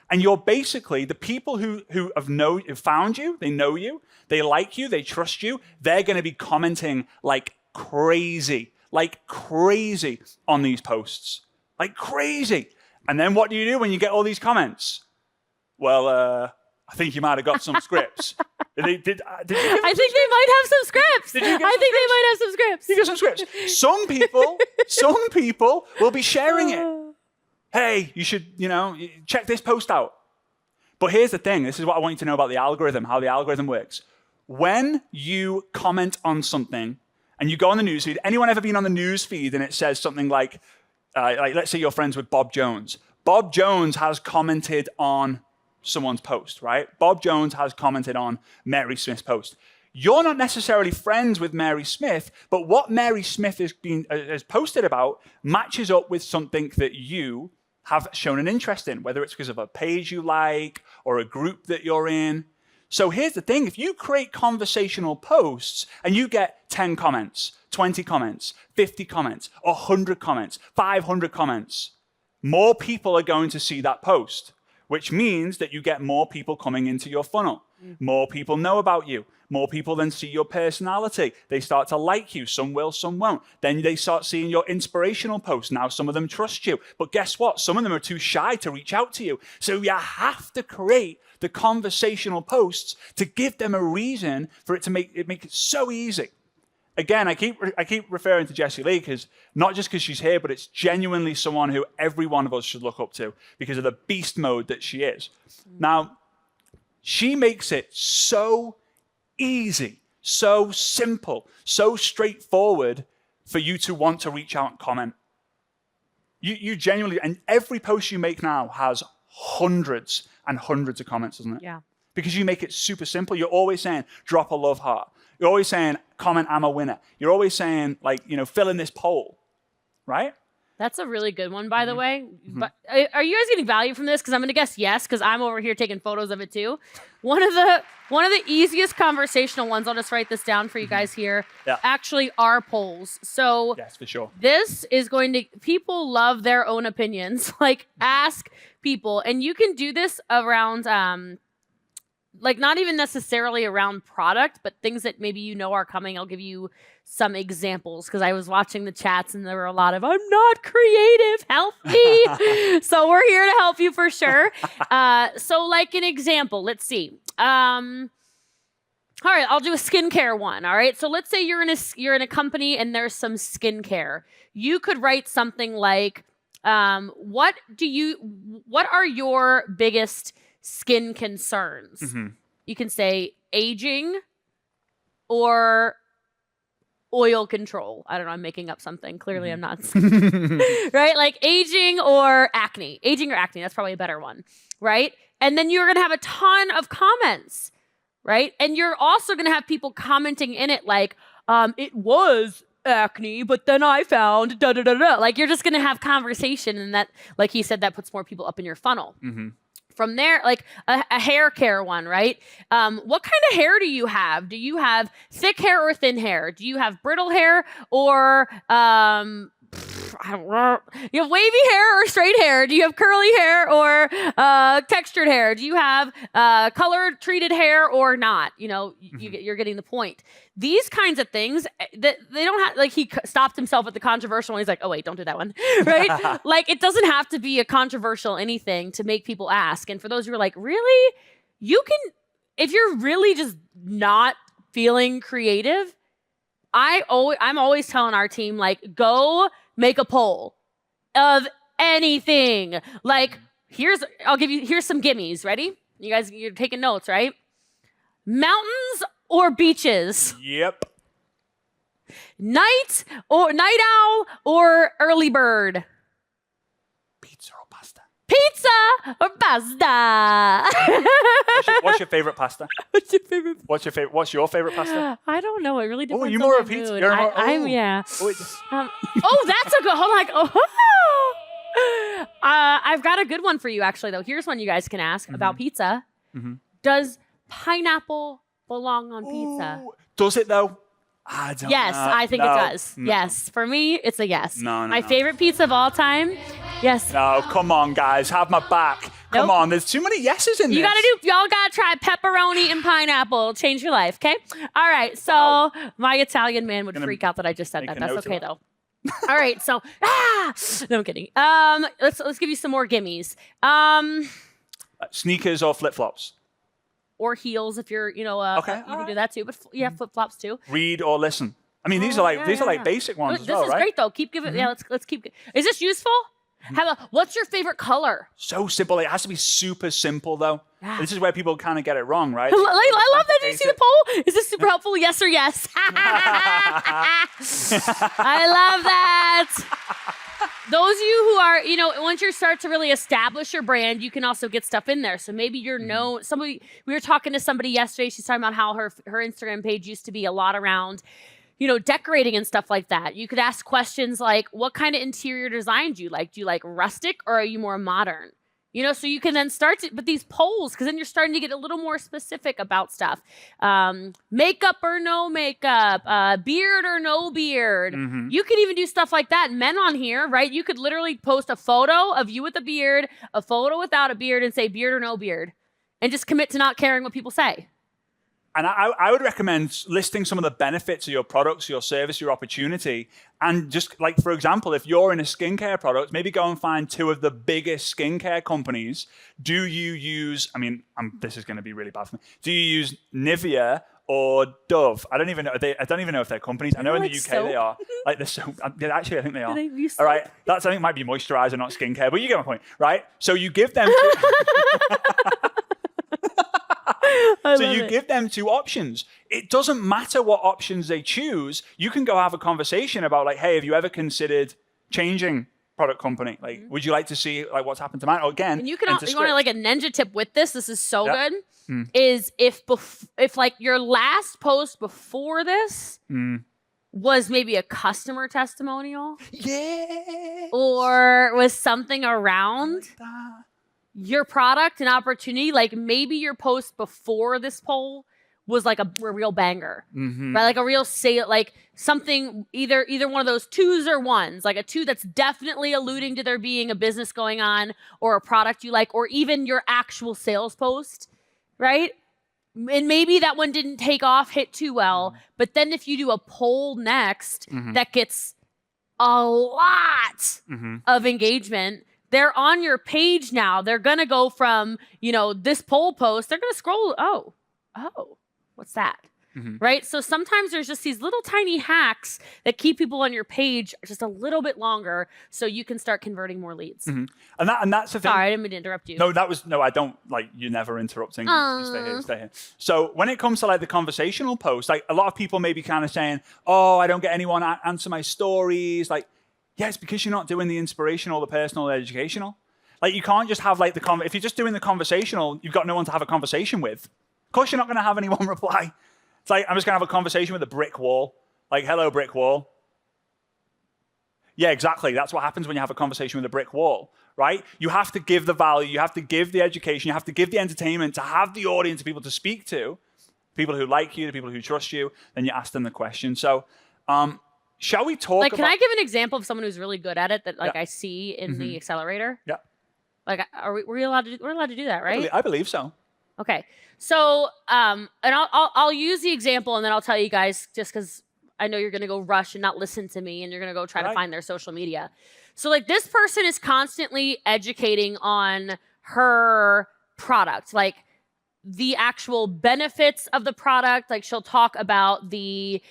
And you're basically, the people who have found you, they know you, they like you, they trust you, they're going to be commenting like crazy on these posts. Like crazy. And then what do you do when you get all these comments? Well, I think you might have got some scripts. I think they might have some scripts. Did you get I think they might have some scripts. You get some scripts. Some people will be sharing it. Hey, you should, check this post out. But here's the thing. This is what I want you to know about the algorithm, how the algorithm works. When you comment on something and you go on the news feed, anyone ever been on the news feed and it says something like let's say you're friends with Bob Jones. Bob Jones has commented on someone's post, right? Bob Jones has commented on Mary Smith's post. You're not necessarily friends with Mary Smith, but what Mary Smith has posted about matches up with something that you have shown an interest in, whether it's because of a page you like or a group that you're in. So here's the thing. If you create conversational posts and you get 10 comments, 20 comments, 50 comments, 100 comments, 500 comments, more people are going to see that post. which means that you get more people coming into your funnel. More people know about you. More people then see your personality. They start to like you. Some will, some won't. Then they start seeing your inspirational posts. Now some of them trust you. But guess what? Some of them are too shy to reach out to you. So you have to create the conversational posts to give them a reason for it to make it so easy. Again, I keep referring to Jessie Lee because not just because she's here, but it's genuinely someone who every one of us should look up to because of the beast mode that she is. Now, she makes it so easy, so simple, so straightforward for you to want to reach out and comment. You genuinely, and every post you make now has hundreds and hundreds of comments, doesn't it? Yeah. Because you make it super simple. You're always saying, drop a love heart. You're always saying, comment, I'm a winner. You're always saying, like, fill in this poll, right? That's a really good one, by the way. But are you guys getting value from this? Because I'm going to guess yes, because I'm over here taking photos of it too. One of the easiest conversational ones, I'll just write this down for you guys here, actually are polls. So yes, for sure. This is going to, people love their own opinions. Like, ask people. And you can do this around, like, not even necessarily around product, but things that maybe are coming. I'll give you some examples because I was watching the chats and there were a lot of, I'm not creative, help me. So we're here to help you for sure. So like an example, let's see. All right, I'll do a skincare one. All right. So let's say you're in a company and there's some skincare. You could write something like, what are your biggest skin concerns? You can say aging or oil control. I don't know. I'm making up something. Clearly I'm not. Right? Like aging or acne. Aging or acne. That's probably a better one. Right? And then you're going to have a ton of comments. Right? And you're also going to have people commenting in it like, it was acne, but then I found da da da da. Like, you're just going to have conversation, and that, like he said, that puts more people up in your funnel. From there, like a hair care one, right? What kind of hair do you have? Do you have thick hair or thin hair? Do you have brittle hair or I don't know. You have wavy hair or straight hair? Do you have curly hair or textured hair? Do you have color treated hair or not? You're getting the point. These kinds of things that they don't have, like, he stopped himself at the controversial one. He's like, oh wait, don't do that one, right? Like, it doesn't have to be a controversial anything to make people ask. And for those who are like, really, you can, if you're really just not feeling creative, I'm always telling our team, like, go make a poll of anything. Like, here's some gimmies. Ready? You guys, you're taking notes, right? Mountains or beaches? Yep. Night owl or early bird? Pizza or pasta? Pizza or pasta? What's your favorite pasta? What's your favorite? What's your favorite pasta? I don't know. It really depends. Oh, you're more on of a my pizza. mood. You're more, I'm yeah. Oh, That's a good. Hold on. I've got a good one for you, actually. Though, here's one you guys can ask about pizza. Does pineapple belong on pizza? Does it though? I don't yes, know. I think No, it does. no. Yes, for me, it's a yes. No, My favorite pizza of all time. Yes. No, come on, guys, have my back. Come Nope. on, there's too many yeses in this. Y'all gotta try pepperoni and pineapple. It'll change your life, okay? All right, so my Italian man would freak out that I just said that. make a That's note of okay that. though. All right, so no, I'm kidding. Let's give you some more gimmies. Sneakers or flip-flops? Or heels if you're, you Okay, can do that too. But yeah, flip flops too. Read or listen? I mean, these are like basic ones as This well, is right? great though. Keep giving. Yeah, let's keep. Is this useful? What's your favorite color? So simple. It has to be super simple, though. Yeah. This is where people kind of get it wrong, right? I love that. Did you see the poll? Is this super helpful? Yes or yes? I love that. Those of you who are, once you start to really establish your brand, you can also get stuff in there. So maybe you're we were talking to somebody yesterday. She's talking about how her Instagram page used to be a lot around, decorating and stuff like that. You could ask questions like, what kind of interior design do you like? Do you like rustic or are you more modern? You know, so you can then start to, but these polls, because then you're starting to get a little more specific about stuff. Makeup or no makeup, beard or no beard. Mm-hmm. You could even do stuff like that. Men on here, right? You could literally post a photo of you with a beard, a photo without a beard, and say beard or no beard. And just commit to not caring what people say. And I would recommend listing some of the benefits of your products, your service, your opportunity. And just like, for example, if you're in a skincare product, maybe go and find 2 of the biggest skincare companies. Do you use, this is going to be really bad for me. Do you use Nivea or Dove? I don't even know if they're companies. I know in the UK soap? they are. Like the soap. Actually, I think they are. Do they use All right. I think it might be moisturizer, not skincare, but you get my point, right? So you give them give them 2 options. It doesn't matter what options they choose. You can go have a conversation about like, hey, have you ever considered changing product company? Like, would you like to see like what's happened to mine? Or again, and you want like a ninja tip with this. This is so good. Mm. Is if like your last post before this was maybe a customer testimonial, or was something around your product and opportunity, like maybe your post before this poll was like a real banger, right? Like a real sale, like something, either one of those 2s or 1s, like a 2 that's definitely alluding to there being a business going on or a product you like, or even your actual sales post, right? And maybe that one didn't take off, hit too well, but then if you do a poll next that gets a lot of engagement, they're on your page now. They're going to go from, this poll post, they're going to scroll. Oh, what's that? Right? So sometimes there's just these little tiny hacks that keep people on your page just a little bit longer so you can start converting more leads. And that's the thing. Sorry, I didn't mean to interrupt you. No, I don't, like, you're never interrupting. You stay here. So when it comes to like the conversational post, like a lot of people may be kind of saying, oh, I don't get anyone to answer my stories. Like, yeah, it's because you're not doing the inspirational, the personal, the educational. Like, you can't just have like if you're just doing the conversational, you've got no one to have a conversation with. Of course, you're not going to have anyone reply. It's like, I'm just going to have a conversation with a brick wall. Like, hello, brick wall. Yeah, exactly. That's what happens when you have a conversation with a brick wall, right? You have to give the value. You have to give the education. You have to give the entertainment to have the audience of people to speak to, people who like you, the people who trust you. Then you ask them the question. So, shall we talk like, can I give an example of someone who's really good at it that like I see in the Accelerator? Yeah. Like, we're allowed to do that, right? I believe so. Okay. So, and I'll use the example and then I'll tell you guys, just because I know you're going to go rush and not listen to me and you're going to go try to find their social media. So like, this person is constantly educating on her product, like the actual benefits of the product. Like, she'll talk about the,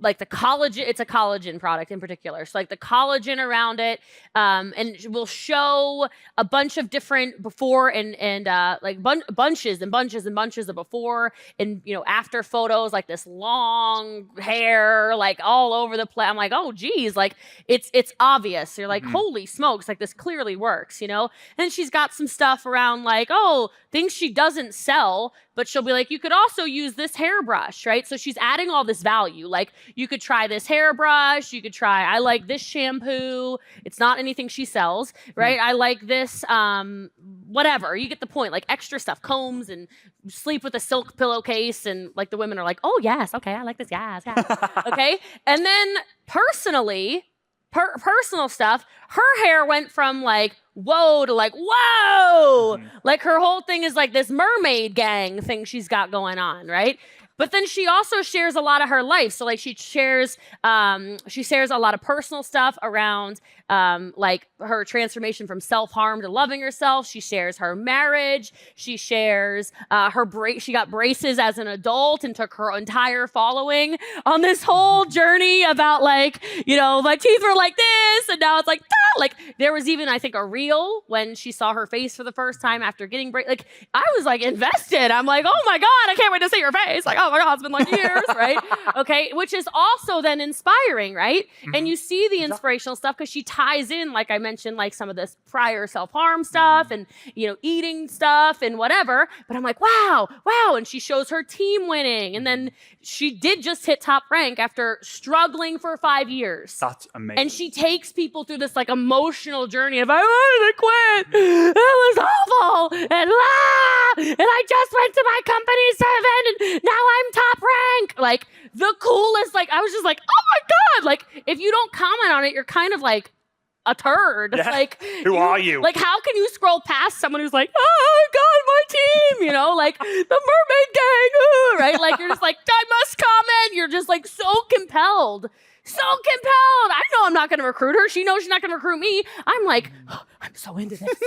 like the collagen, it's a collagen product in particular. So like the collagen around it, and we'll show a bunch of different before and like bunches and bunches and bunches of before and, after photos, like this long hair, like all over the place. I'm like, oh geez, like it's obvious. You're like, holy smokes, like this clearly works, And she's got some stuff around like, oh, things she doesn't sell, but she'll be like, you could also use this hairbrush, right? So she's adding all this value. Like, you could try this hairbrush. You could try, I like this shampoo. It's not anything she sells, right? I like this, whatever. You get the point. Like, extra stuff, combs, and sleep with a silk pillowcase. And like, the women are like, oh yes, okay, I like this, yes. Okay. And then personally, personal stuff, her hair went from like, whoa to like, whoa. Like, her whole thing is like this mermaid gang thing she's got going on, right? But then she also shares a lot of her life. So like, she shares a lot of personal stuff around like her transformation from self-harm to loving herself. She shares her marriage. She shares she got braces as an adult and took her entire following on this whole journey about like, my teeth were like this and now it's like, ah! Like, there was even, I think, a reel when she saw her face for the first time after getting braces. Like, I was like invested. I'm like, oh my God, I can't wait to see your face. Like, oh my God, it's been like years, right? Okay, which is also then inspiring, right? And you see the inspirational stuff because she ties in, like I mentioned, like some of this prior self-harm stuff and, eating stuff and whatever. But I'm like, wow. And she shows her team winning. And then she did just hit top rank after struggling for 5 years. That's amazing. And she takes people through this like emotional journey of I wanted to quit. It was awful. And I just went to my company's event and now I'm top rank. Like the coolest, like I was just like, oh my God. Like if you don't comment on it, you're kind of like a turd. Yeah. Like Who are you? Like how can you scroll past someone who's like, oh God, my team, like the mermaid gang, right? Like you're just like, I must comment. You're just like so compelled. So compelled. I know I'm not going to recruit her. She knows she's not going to recruit me. I'm like, oh, I'm so into this.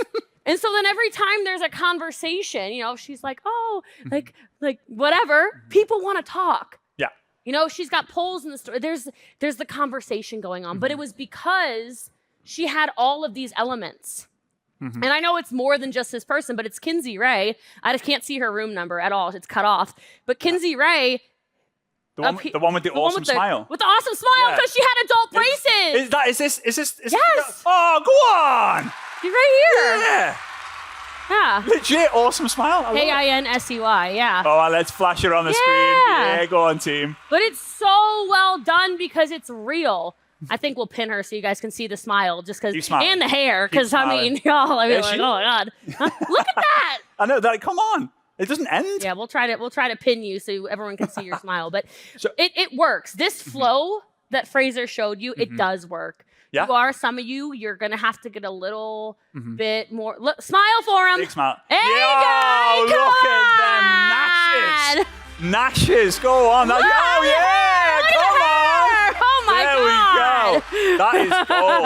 And so then every time there's a conversation, she's like, oh, like whatever. People want to talk. Yeah. She's got polls in the story. There's the conversation going on, but it was because she had all of these elements. And I know it's more than just this person, but it's Kinsey Ray. I just can't see her room number at all. It's cut off. But Kinsey Ray. The one with the awesome smile. With the awesome smile because she had adult braces. Is this? Yes. Oh, go on. She's right here. Yeah. Yeah. Legit awesome smile. Kinsey, yeah. Oh, let's flash it on the screen. Yeah, go on, team. But it's so well done because it's real. I think we'll pin her so you guys can see the smile just because, and the hair, because I mean, y'all, I mean, like, oh my God, look at that. I know that. Come on, it doesn't end. Yeah, we'll try to pin you so everyone can see your smile. But it works. This flow that Fraser showed you, it does work. Yeah. Some of you're gonna have to get a little bit more. Look, smile for him. Big smile. There you go. Look at them Nashes. Go on. Whoa, oh yeah, come on. Oh my God. There we go. That is gold.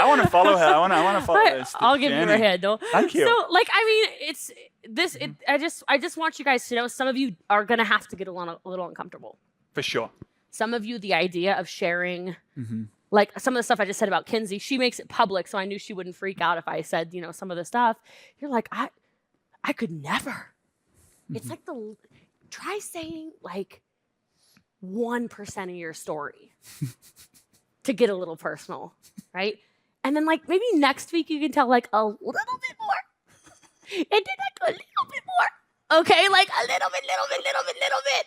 I want to follow her. I want to follow this. I'll give you a hand. Thank you. So, it's this. I just want you guys to know. Some of you are gonna have to get a little uncomfortable. For sure. Some of you, the idea of sharing, like some of the stuff I just said about Kinsey, she makes it public, so I knew she wouldn't freak out if I said, some of the stuff. You're like, I could never. It's like try saying like 1% of your story to get a little personal, right? And then like maybe next week you can tell like a little bit more, and then like a little bit more. Okay, like a little bit.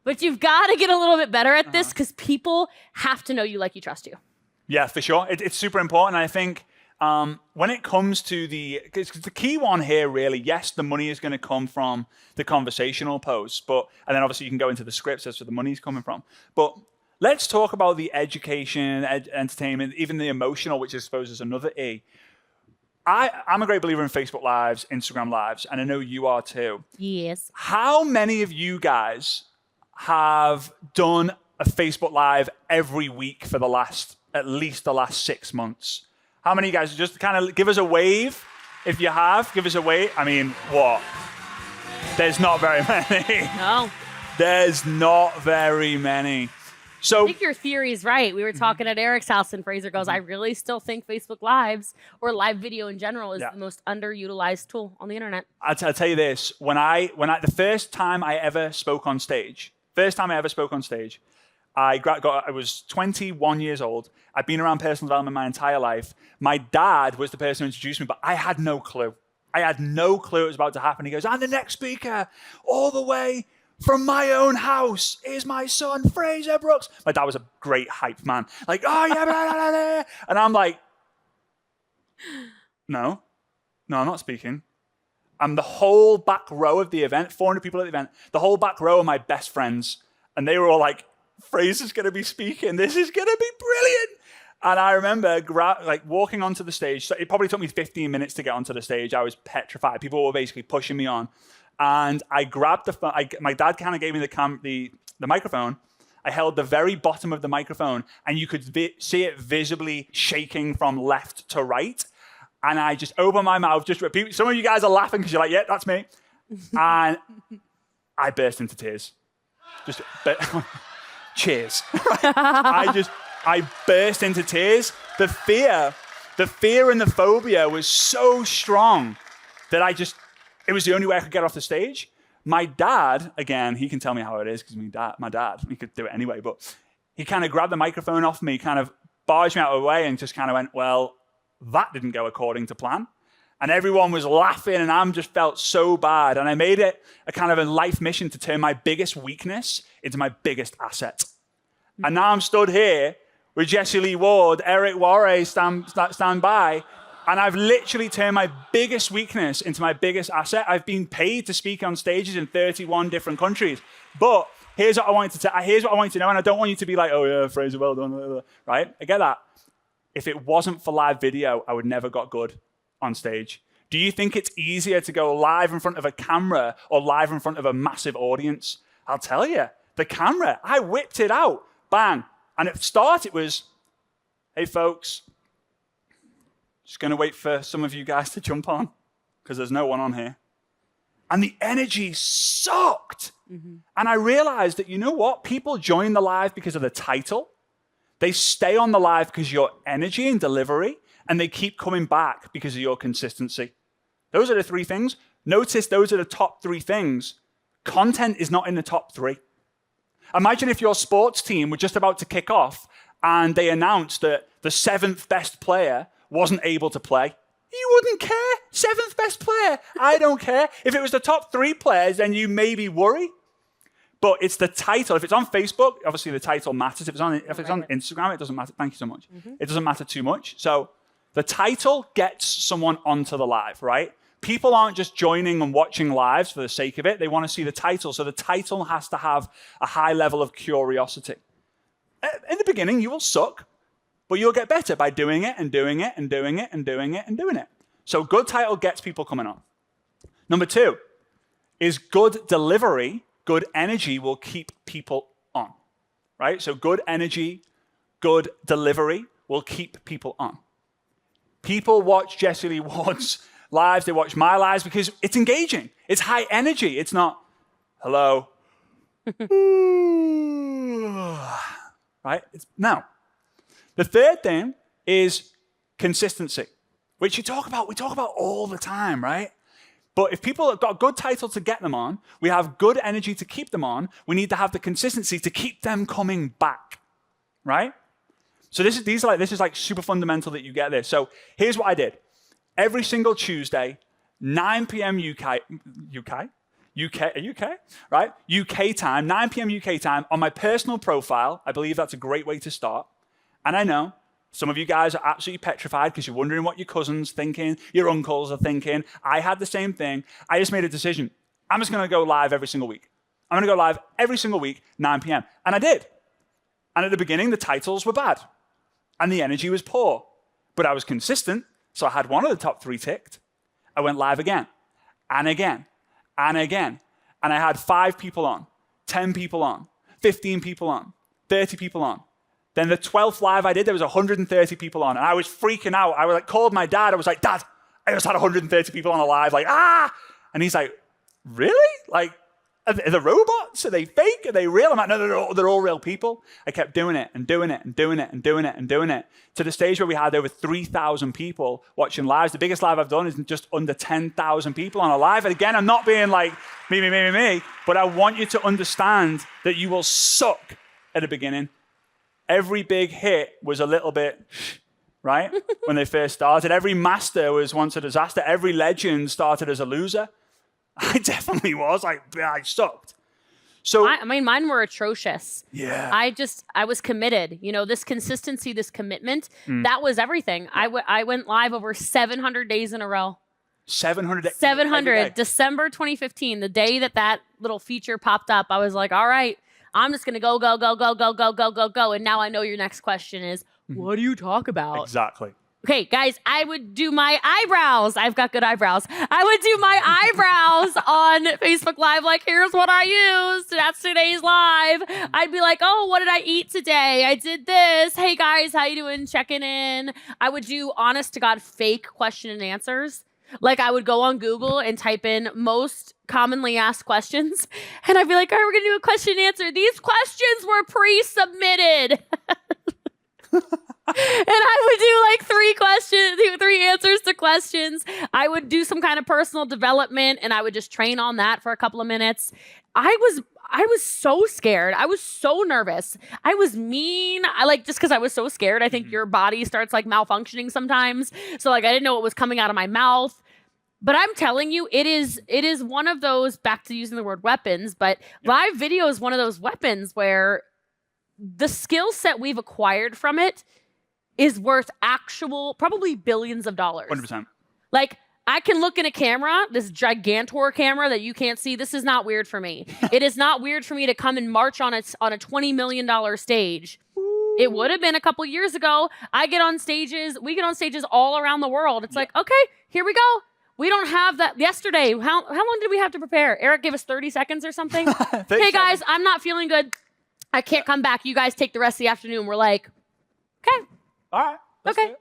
But you've got to get a little bit better at this because people have to know you, like you, trust you. Yeah, for sure. It's super important. I think when it comes to the key one here, really, yes, the money is going to come from the conversational posts, and then obviously you can go into the scripts as to the money's coming from. But let's talk about the education, entertainment, even the emotional, which I suppose is another E. I'm a great believer in Facebook Lives, Instagram Lives, and I know you are too. Yes. How many of you guys have done a Facebook Live every week for at least the last 6 months? How many of you guys just kind of give us a wave? If you have, give us a wave. I mean, what? There's not very many. No. There's not very many. So I think your theory is right. We were talking at Eric's house and Fraser goes, I really still think Facebook Lives or live video in general is the most underutilized tool on the internet. I'll tell you this. When the first time I ever spoke on stage, I was 21 years old. I'd been around personal development my entire life. My dad was the person who introduced me, but I had no clue. I had no clue it was about to happen. He goes, and the next speaker, all the way from my own house, is my son, Fraser Brooks. My dad was a great hype man. Like, oh, yeah, blah, blah, blah. And I'm like, no, I'm not speaking. I'm the whole back row of the event, 400 people at the event. The whole back row are my best friends. And they were all like, Fraser's going to be speaking. This is going to be brilliant. And I remember walking onto the stage. So it probably took me 15 minutes to get onto the stage. I was petrified. People were basically pushing me on. And I grabbed the phone. My dad kind of gave me the microphone. I held the very bottom of the microphone. And you could see it visibly shaking from left to right. And I just opened my mouth, just repeat. Some of you guys are laughing because you're like, yeah, that's me. And I burst into tears. Cheers. I burst into tears. The fear and the phobia was so strong that it was the only way I could get off the stage. My dad, again, he can tell me how it is because my dad, he could do it anyway, but he kind of grabbed the microphone off me, kind of barged me out of the way and just kind of went, well, that didn't go according to plan. And everyone was laughing and I just felt so bad. And I made it a kind of a life mission to turn my biggest weakness into my biggest asset. And now I'm stood here with Jesse Lee Ward, Eric Warre stand by. And I've literally turned my biggest weakness into my biggest asset. I've been paid to speak on stages in 31 different countries. But here's what I want you to know, and I don't want you to be like, oh yeah, Fraser, well done, right? I get that. If it wasn't for live video, I would never got good on stage. Do you think it's easier to go live in front of a camera or live in front of a massive audience? I'll tell you, the camera, I whipped it out, bang. And at the start, it was, hey folks, just going to wait for some of you guys to jump on because there's no one on here. And the energy sucked. Mm-hmm. And I realized that, you know what? People join the live because of the title. They stay on the live because of your energy and delivery, and they keep coming back because of your consistency. Those are the three things. Notice those are the top three things. Content is not in the top three. Imagine if your sports team were just about to kick off and they announced that the 7th best player wasn't able to play. You wouldn't care. 7th best player. I don't care. If it was the top 3 players, then you maybe worry. But it's the title. If it's on Facebook, obviously the title matters. If it's on Instagram, it doesn't matter. Thank you so much. Mm-hmm. It doesn't matter too much. So the title gets someone onto the live, right? People aren't just joining and watching lives for the sake of it. They want to see the title. So the title has to have a high level of curiosity. In the beginning, you will suck. But you'll get better by doing it and doing it and doing it and doing it and doing it. So good title gets people coming on. Number 2 is good delivery, good energy will keep people on, right? So good energy, good delivery will keep people on. People watch Jesse Lee Ward's lives, they watch my lives because it's engaging. It's high energy. It's not, hello. Right? No. The third thing is consistency, which we talk about all the time, right? But if people have got a good title to get them on, we have good energy to keep them on, we need to have the consistency to keep them coming back, right? So this is like super fundamental that you get this. So here's what I did. Every single Tuesday, 9 p.m. UK, right? UK time, 9 p.m. UK time on my personal profile. I believe that's a great way to start. And I know some of you guys are absolutely petrified because you're wondering what your cousin's thinking, your uncles are thinking. I had the same thing. I just made a decision. I'm just going to go live every single week. I'm going to go live every single week, 9 p.m. And I did. And at the beginning, the titles were bad. And the energy was poor. But I was consistent, so I had one of the top 3 ticked. I went live again, and again, and again. And I had 5 people on, 10 people on, 15 people on, 30 people on. Then the 12th live I did, there was 130 people on, and I was freaking out. I was like, called my dad. I was like, Dad, I just had 130 people on a live, like, ah! And he's like, really? Like, are the robots? Are they fake? Are they real? I'm like, no, they're all real people. I kept doing it and doing it and doing it and doing it and doing it to the stage where we had over 3,000 people watching lives. The biggest live I've done is just under 10,000 people on a live. And again, I'm not being like me, but I want you to understand that you will suck at the beginning. Every big hit was a little bit, right? When they first started. Every master was once a disaster. Every legend started as a loser. I definitely was. I sucked. So I mean, mine were atrocious. Yeah. I was committed. You know, this consistency, this commitment, that was everything. I went live over 700 days in a row. 700 days? 700. December 2015, the day that little feature popped up, I was like, all right, I'm just going to go. And now I know your next question is, what do you talk about? Exactly. Okay, guys, I would do my eyebrows. I've got good eyebrows. I would do my eyebrows on Facebook Live. Like, here's what I used. That's today's live. I'd be like, oh, what did I eat today? I did this. Hey, guys, how you doing? Checking in. I would do, honest to God, fake question and answers. Like, I would go on Google and type in most commonly asked questions. And I'd be like, all right, we're going to do a question and answer. These questions were pre-submitted. And I would do like 3 answers to questions. I would do some kind of personal development and I would just train on that for a couple of minutes. I was so scared. I was so nervous. I was mean. Just because I was so scared, I think your body starts like malfunctioning sometimes. So like I didn't know what was coming out of my mouth. But I'm telling you, it is one of those, back to using the word weapons, but live video is one of those weapons where the skill set we've acquired from it is worth probably billions of dollars. 100%. Like, I can look in a camera, this gigantor camera that you can't see. This is not weird for me. It is not weird for me to come and march on a $20 million stage. It would have been a couple years ago. We get on stages all around the world. It's like, okay, here we go. We don't have that. Yesterday, how long did we have to prepare? Eric gave us 30 seconds or something. Hey guys, I'm not feeling good. I can't come back. You guys take the rest of the afternoon. We're like, okay. All right. Okay.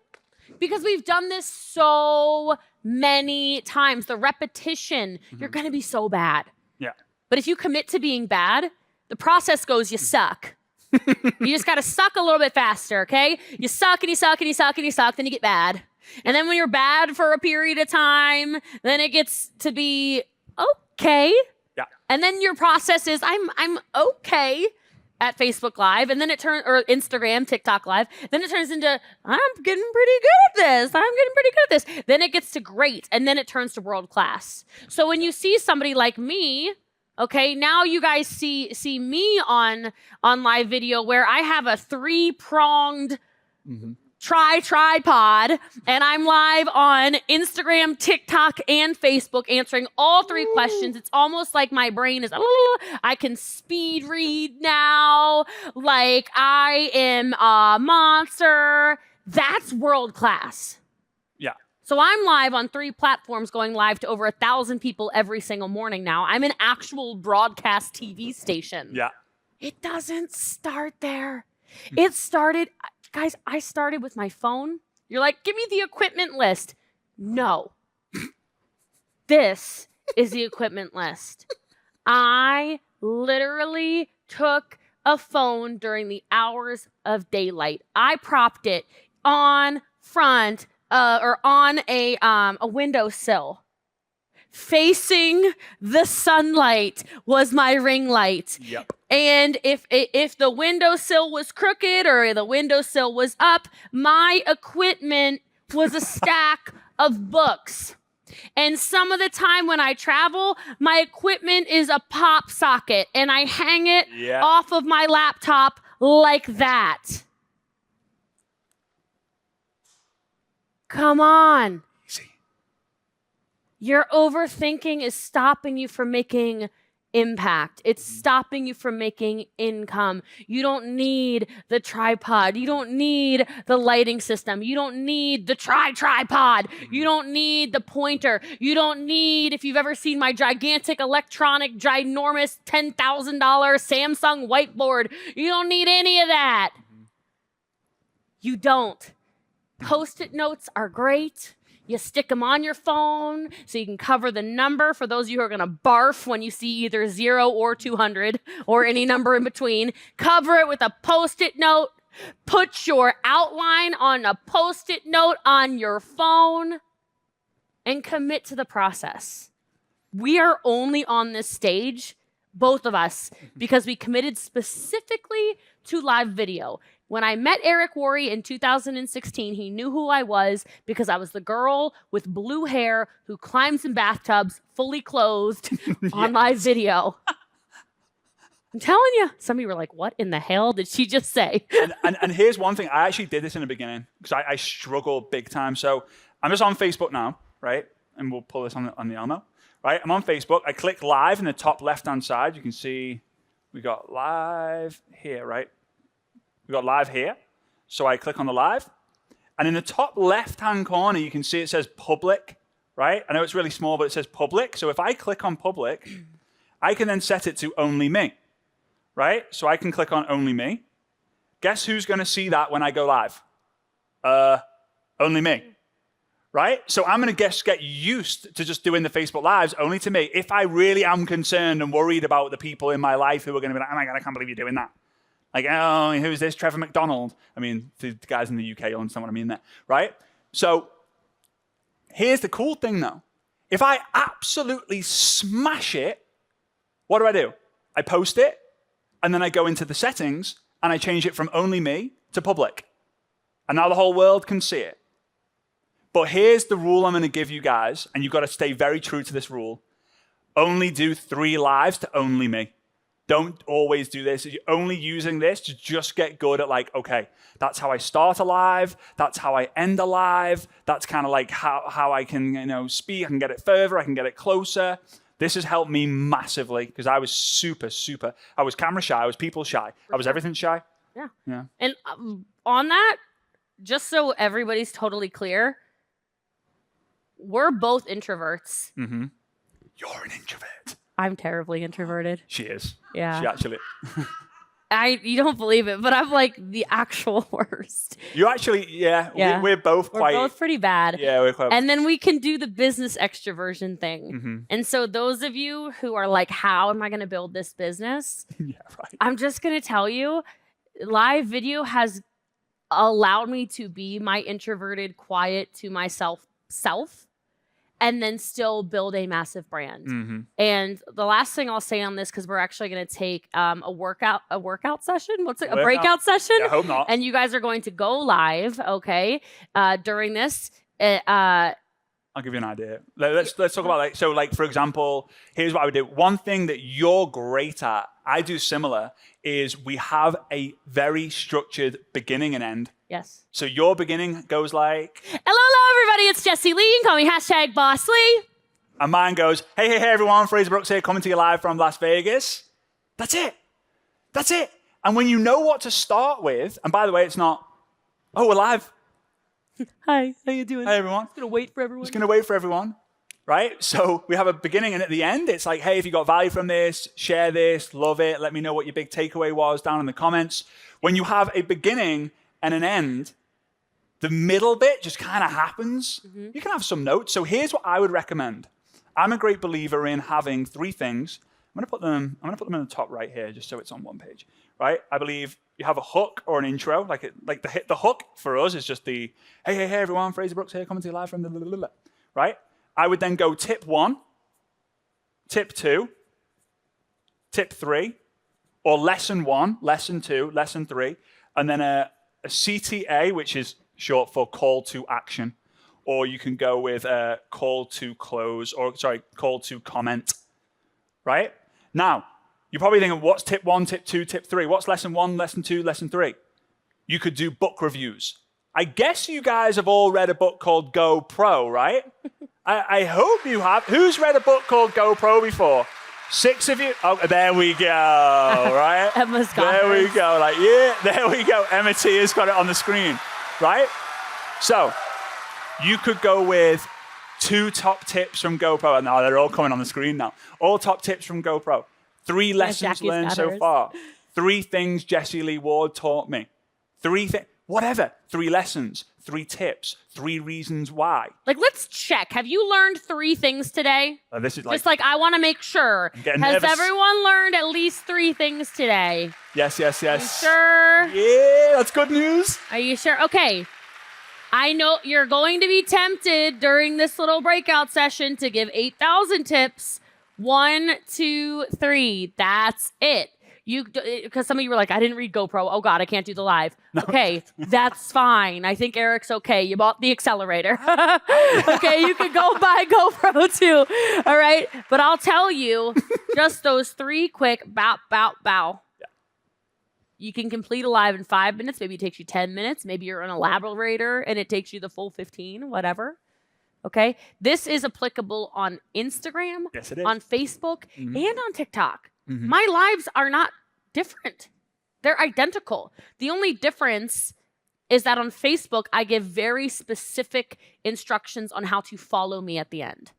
Because we've done this so many times. The repetition, you're going to be so bad. Yeah. But if you commit to being bad, the process goes, you suck. You just got to suck a little bit faster, okay? You suck and you suck and you suck and you suck, then you get bad. And then when you're bad for a period of time, then it gets to be okay. Yeah. And then your process is, I'm okay at Facebook Live, and then or Instagram, TikTok Live. Then it turns into, I'm getting pretty good at this. I'm getting pretty good at this. Then it gets to great, and then it turns to world class. So when you see somebody like me, okay, now you guys see me on live video where I have a 3-pronged tripod, and I'm live on Instagram, TikTok, and Facebook answering all 3 questions. It's almost like my brain is, I can speed read now, like I am a monster. That's world class. Yeah. So I'm live on 3 platforms, going live to over 1,000 people every single morning now. I'm an actual broadcast TV station. Yeah. It doesn't start there. It started... Guys, I started with my phone. You're like, give me the equipment list. No. This is the equipment list. I literally took a phone during the hours of daylight. I propped it on front or on a windowsill. Facing the sunlight was my ring light. Yep. And if the windowsill was crooked or the windowsill was up, my equipment was a stack of books. And some of the time when I travel, my equipment is a pop socket, and I hang it off of my laptop like that. Come on. Your overthinking is stopping you from making impact. It's stopping you from making income. You don't need the tripod. You don't need the lighting system. You don't need the tripod. You don't need the pointer. You don't need, if you've ever seen my gigantic electronic, ginormous $10,000 Samsung whiteboard, you don't need any of that. You don't. Post-it notes are great. You stick them on your phone so you can cover the number for those of you who are going to barf when you see either 0 or 200 or any number in between. Cover it with a Post-it note. Put your outline on a Post-it note on your phone and commit to the process. We are only on this stage, both of us, because we committed specifically to live video. When I met Eric Worre in 2016, he knew who I was because I was the girl with blue hair who climbs in bathtubs, fully clothed, on live video. I'm telling you, some of you were like, what in the hell did she just say? And here's one thing. I actually did this in the beginning because I struggled big time. So I'm just on Facebook now, right? And we'll pull this on the Elmo, right? I'm on Facebook. I click live in the top left-hand side. You can see we got live here, right? We got live here. So I click on the live. And in the top left-hand corner, you can see it says public, right? I know it's really small, but it says public. So if I click on public, I can then set it to only me, right? So I can click on only me. Guess who's going to see that when I go live? Only me, right? So I'm going to get used to just doing the Facebook Lives only to me. If I really am concerned and worried about the people in my life who are going to be like, oh my God, I can't believe you're doing that. Like, oh, who's this? Trevor McDonald. I mean, the guys in the UK will understand what I mean there, right? So here's the cool thing, though. If I absolutely smash it, what do? I post it, and then I go into the settings, and I change it from only me to public. And now the whole world can see it. But here's the rule I'm going to give you guys, and you've got to stay very true to this rule. Only do 3 lives to only me. Don't always do this. You're only using this to just get good at like, okay, that's how I start a live. That's how I end a live. That's kind of like how I can, speak. I can get it further. I can get it closer. This has helped me massively because I was super, I was camera shy. I was people shy. I was everything shy. Yeah. And on that, just so everybody's totally clear, we're both introverts. Mm-hmm. You're an introvert. I'm terribly introverted. She is. Yeah. She actually. You don't believe it, but I'm like the actual worst. You actually, yeah. We're both We're both pretty bad. Yeah, we're quite. And then we can do the business extroversion thing. Mm-hmm. And so those of you who are like, how am I going to build this business? Yeah, right. I'm just going to tell you, live video has allowed me to be my introverted, quiet to myself self, and then still build a massive brand. Mm-hmm. And the last thing I'll say on this, because we're actually going to take a workout session. What's it? A breakout session? Yeah, I hope not. And you guys are going to go live, okay, during this. I'll give you an idea. Let's talk about like, so like, for example, here's what I would do. One thing that you're great at, I do similar, is we have a very structured beginning and end. Yes. So your beginning goes like, hello, everybody. It's Jessie Lee. You can call me #BossLee. And mine goes, hey, everyone. Fraser Brooks here, coming to you live from Las Vegas. That's it. And when you know what to start with, and by the way, it's not, oh, we're live. Hi, how you doing? Hey, everyone. Just gonna wait for everyone. Just gonna wait for everyone, right? So we have a beginning, and at the end, it's like, hey, if you got value from this, share this, love it. Let me know what your big takeaway was down in the comments. When you have a beginning and an end, the middle bit just kind of happens. Mm-hmm. You can have some notes. So here's what I would recommend. I'm a great believer in having 3 things. I'm gonna put them in the top right here, just so it's on one page, right? I believe you have a hook or an intro, the hook for us is just the, hey, everyone, Fraser Brooks here, coming to you live from the blah, blah, blah, right? I would then go tip 1, tip 2, tip 3, or lesson 1, lesson 2, lesson 3, and then a CTA, which is short for call to action, or you can go with a call to close, call to comment, right? Now, you're probably thinking, what's tip 1, tip 2, tip 3? What's lesson 1, lesson 2, lesson 3? You could do book reviews. I guess you guys have all read a book called Go Pro, right? I hope you have. Who's read a book called Go Pro before? 6 of you? Oh, there we go, right? Emma's got There hers. we go. Like, yeah, there we go. Emma T has got it on the screen, right? So you could go with 2 top tips from GoPro. No, they're all coming on the screen now. All top tips from GoPro. 3 lessons Jackie's learned got so hers. far. 3 things Jessie Lee Ward taught me. 3 things, whatever. 3 lessons, 3 tips, 3 reasons why. Like, let's check. Have you learned 3 things today? This is Just like, I want to make sure. getting Has nervous. everyone learned at least 3 things today? Yes. You sure? Yeah, that's good news. Are you sure? Okay. I know you're going to be tempted during this little breakout session to give 8,000 tips. 1, 2, 3. That's it. Because some of you were like, I didn't read GoPro. Oh God, I can't do the live. No. Okay, that's fine. I think Eric's okay. You bought the Accelerator. Okay, you could go buy GoPro too. All right, but I'll tell you, just those 3 quick bow. Yeah. You can complete a live in 5 minutes. Maybe it takes you 10 minutes. Maybe you're an elaborator and it takes you the full 15, whatever. Okay, this is applicable on Instagram, Yes, it is. on Facebook, Mhm. and on TikTok. Mhm. My lives are not different. They're identical. The only difference is that on Facebook, I give very specific instructions on how to follow me at the end.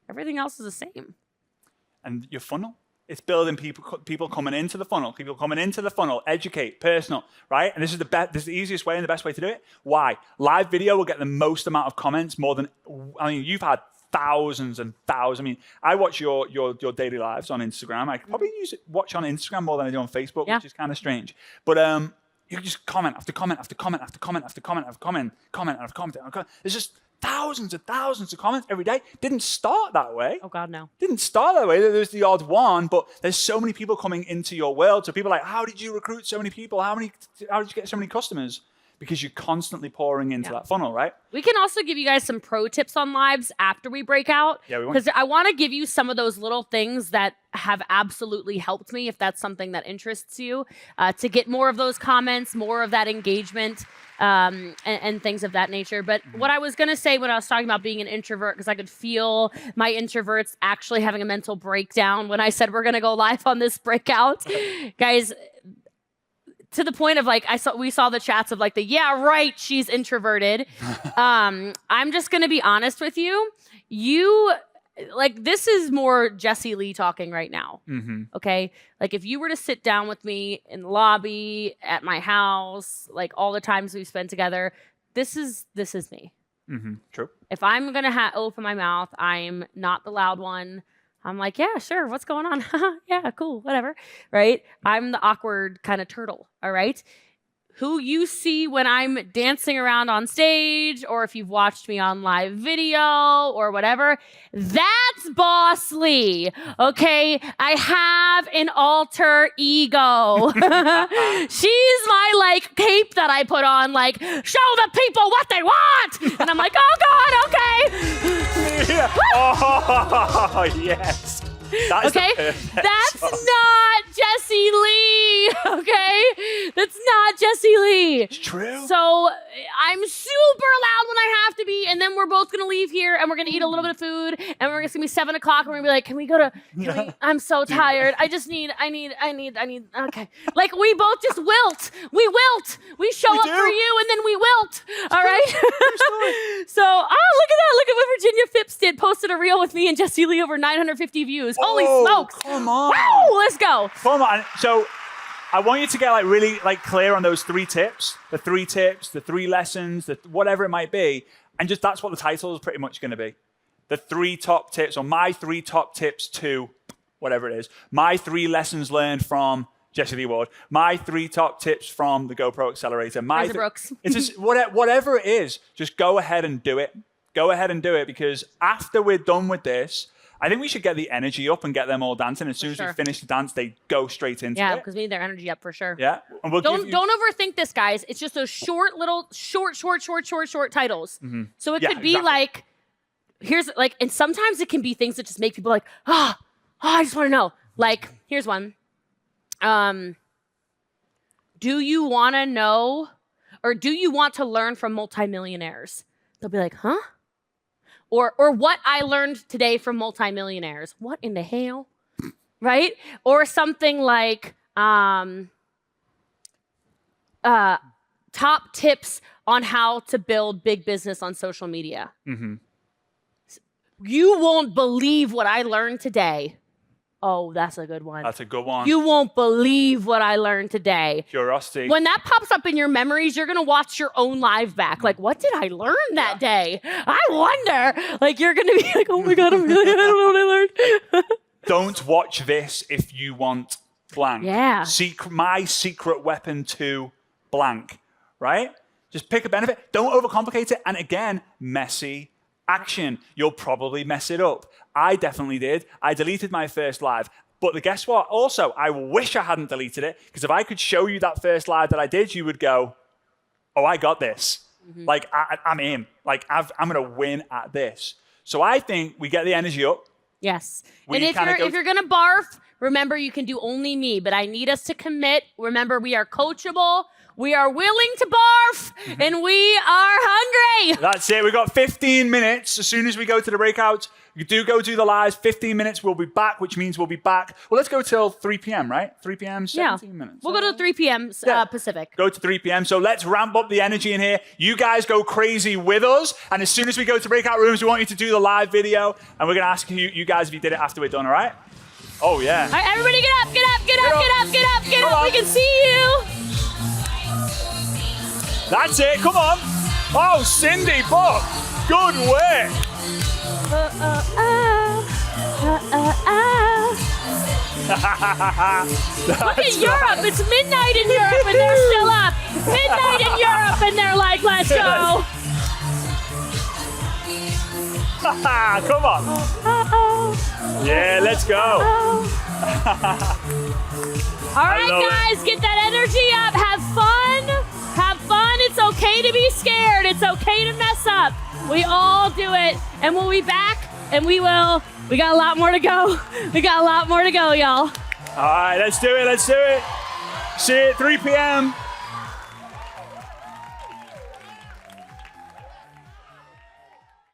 Everything else is the same. And your funnel, it's building people coming into the funnel, educate, personal, right? And this is the easiest way and the best way to do it. Why? Live video will get the most amount of comments, you've had thousands and thousands. I mean, I watch your daily lives on Instagram. I probably watch on Instagram more than I do on Facebook, which is kind of strange. But you can just comment after comment after comment after comment after comment after comment after comment. There's just thousands and thousands of comments every day. Didn't start that way. Oh God, no. Didn't start that way. There's the odd one, but there's so many people coming into your world. So people are like, how did you recruit so many people? How did you get so many customers? because you're constantly pouring into that funnel, right? We can also give you guys some pro tips on lives after we break out. Yeah, we want because I want to give you some of those little things that have absolutely helped me, if that's something that interests you, to get more of those comments, more of that engagement, and things of that nature. But what I was going to say when I was talking about being an introvert, because I could feel my introverts actually having a mental breakdown when I said we're going to go live on this breakout. Guys, to the point of like, we saw the chats of like yeah, right, she's introverted. I'm just going to be honest with you. This is more Jessie Lee talking right now. Okay. Like if you were to sit down with me in the lobby, at my house, like all the times we've spent together, this is me. True. If I'm going to open my mouth, I'm not the loud one. I'm like, yeah, sure. What's going on? Yeah, cool. Whatever. Right. I'm the awkward kind of turtle. All right. Who you see when I'm dancing around on stage, or if you've watched me on live video or whatever, that's Boss Lee, okay? I have an alter ego. She's my, like, cape that I put on, like, show the people what they want! And I'm like, oh, God, okay. Yeah. Oh, yes. That's okay? That's not Jessie Lee, okay? That's not Jessie Lee. It's true. So I'm super loud when I have to be, and then we're both gonna leave here and we're gonna eat a little bit of food, and it's gonna be 7 o'clock, and we're gonna be like, can we go to, I'm so tired. I need, okay. Like we both just wilt. We wilt. We show up for you, and then we wilt. All right? So, look at that. Look at what Virginia Phipps did. Posted a reel with me and Jessie Lee, over 950 views. Holy smokes. Come on. Wow, let's go. Come on. So I want you to get like really like clear on those 3 tips, the 3 lessons, whatever it might be. And just that's what the title is pretty much going to be. The 3 top tips, or my 3 top tips to whatever it is. My 3 lessons learned from Jessie Lee Ward. My 3 top tips from the GoPro Accelerator. Brooks. It's just whatever it is, just go ahead and do it. Go ahead and do it, because after we're done with this, I think we should get the energy up and get them all dancing. As soon as we finish the dance, they go straight into it. Yeah, because we need their energy up for sure. Yeah. And don't overthink this, guys. It's just those short titles. So it could be like, here's like, and sometimes it can be things that just make people like, I just want to know. Like, here's one. Do you want to know, or do you want to learn from multimillionaires? They'll be like, huh? Or what I learned today from multimillionaires. What in the hell? Right? Or something like top tips on how to build big business on social media. You won't believe what I learned today. Oh, that's a good one. That's a good one. You won't believe what I learned today. Curiosity. When that pops up in your memories, you're going to watch your own live back. Like, what did I learn that day? I wonder. Like, you're going to be like, oh my God, I don't know what I learned. Don't watch this if you want blank. Yeah. My secret weapon to blank, right? Just pick a benefit. Don't overcomplicate it. And again, messy action. You'll probably mess it up. I definitely did. I deleted my first live. But guess what? Also, I wish I hadn't deleted it, because if I could show you that first live that I did, you would go, oh, I got this. Like, I'm in. Like, I'm going to win at this. So I think we get the energy up. Yes. And if you're going to barf, remember you can do only me, but I need us to commit. Remember, we are coachable. We are willing to barf, and we are hungry. That's it. We've got 15 minutes. As soon as we go to the breakout, you do the lives. 15 minutes, we'll be back, which means we'll be back. Well, let's go till 3 p.m., right? 3 p.m., 17 minutes. We'll go to 3 p.m. Pacific. Go to 3 p.m. So let's ramp up the energy in here. You guys go crazy with us. And as soon as we go to breakout rooms, we want you to do the live video. And we're going to ask you guys if you did it after we're done, all right? Oh, yeah. All right, everybody get up, get up, get up, get up, get up, get up. We can see you. That's it. Come on. Oh, Cindy Buck. Good work. Look at Europe. It's midnight in Europe and they're still up. Midnight in Europe and they're like, let's go. Come on. Yeah, let's go. All right, guys, get that energy up. Have fun. Have fun. It's okay to be scared. It's okay to mess up. We all do it. And we'll be back, and we got a lot more to go. We got a lot more to go, y'all. All right, let's do it. See you at 3 p.m.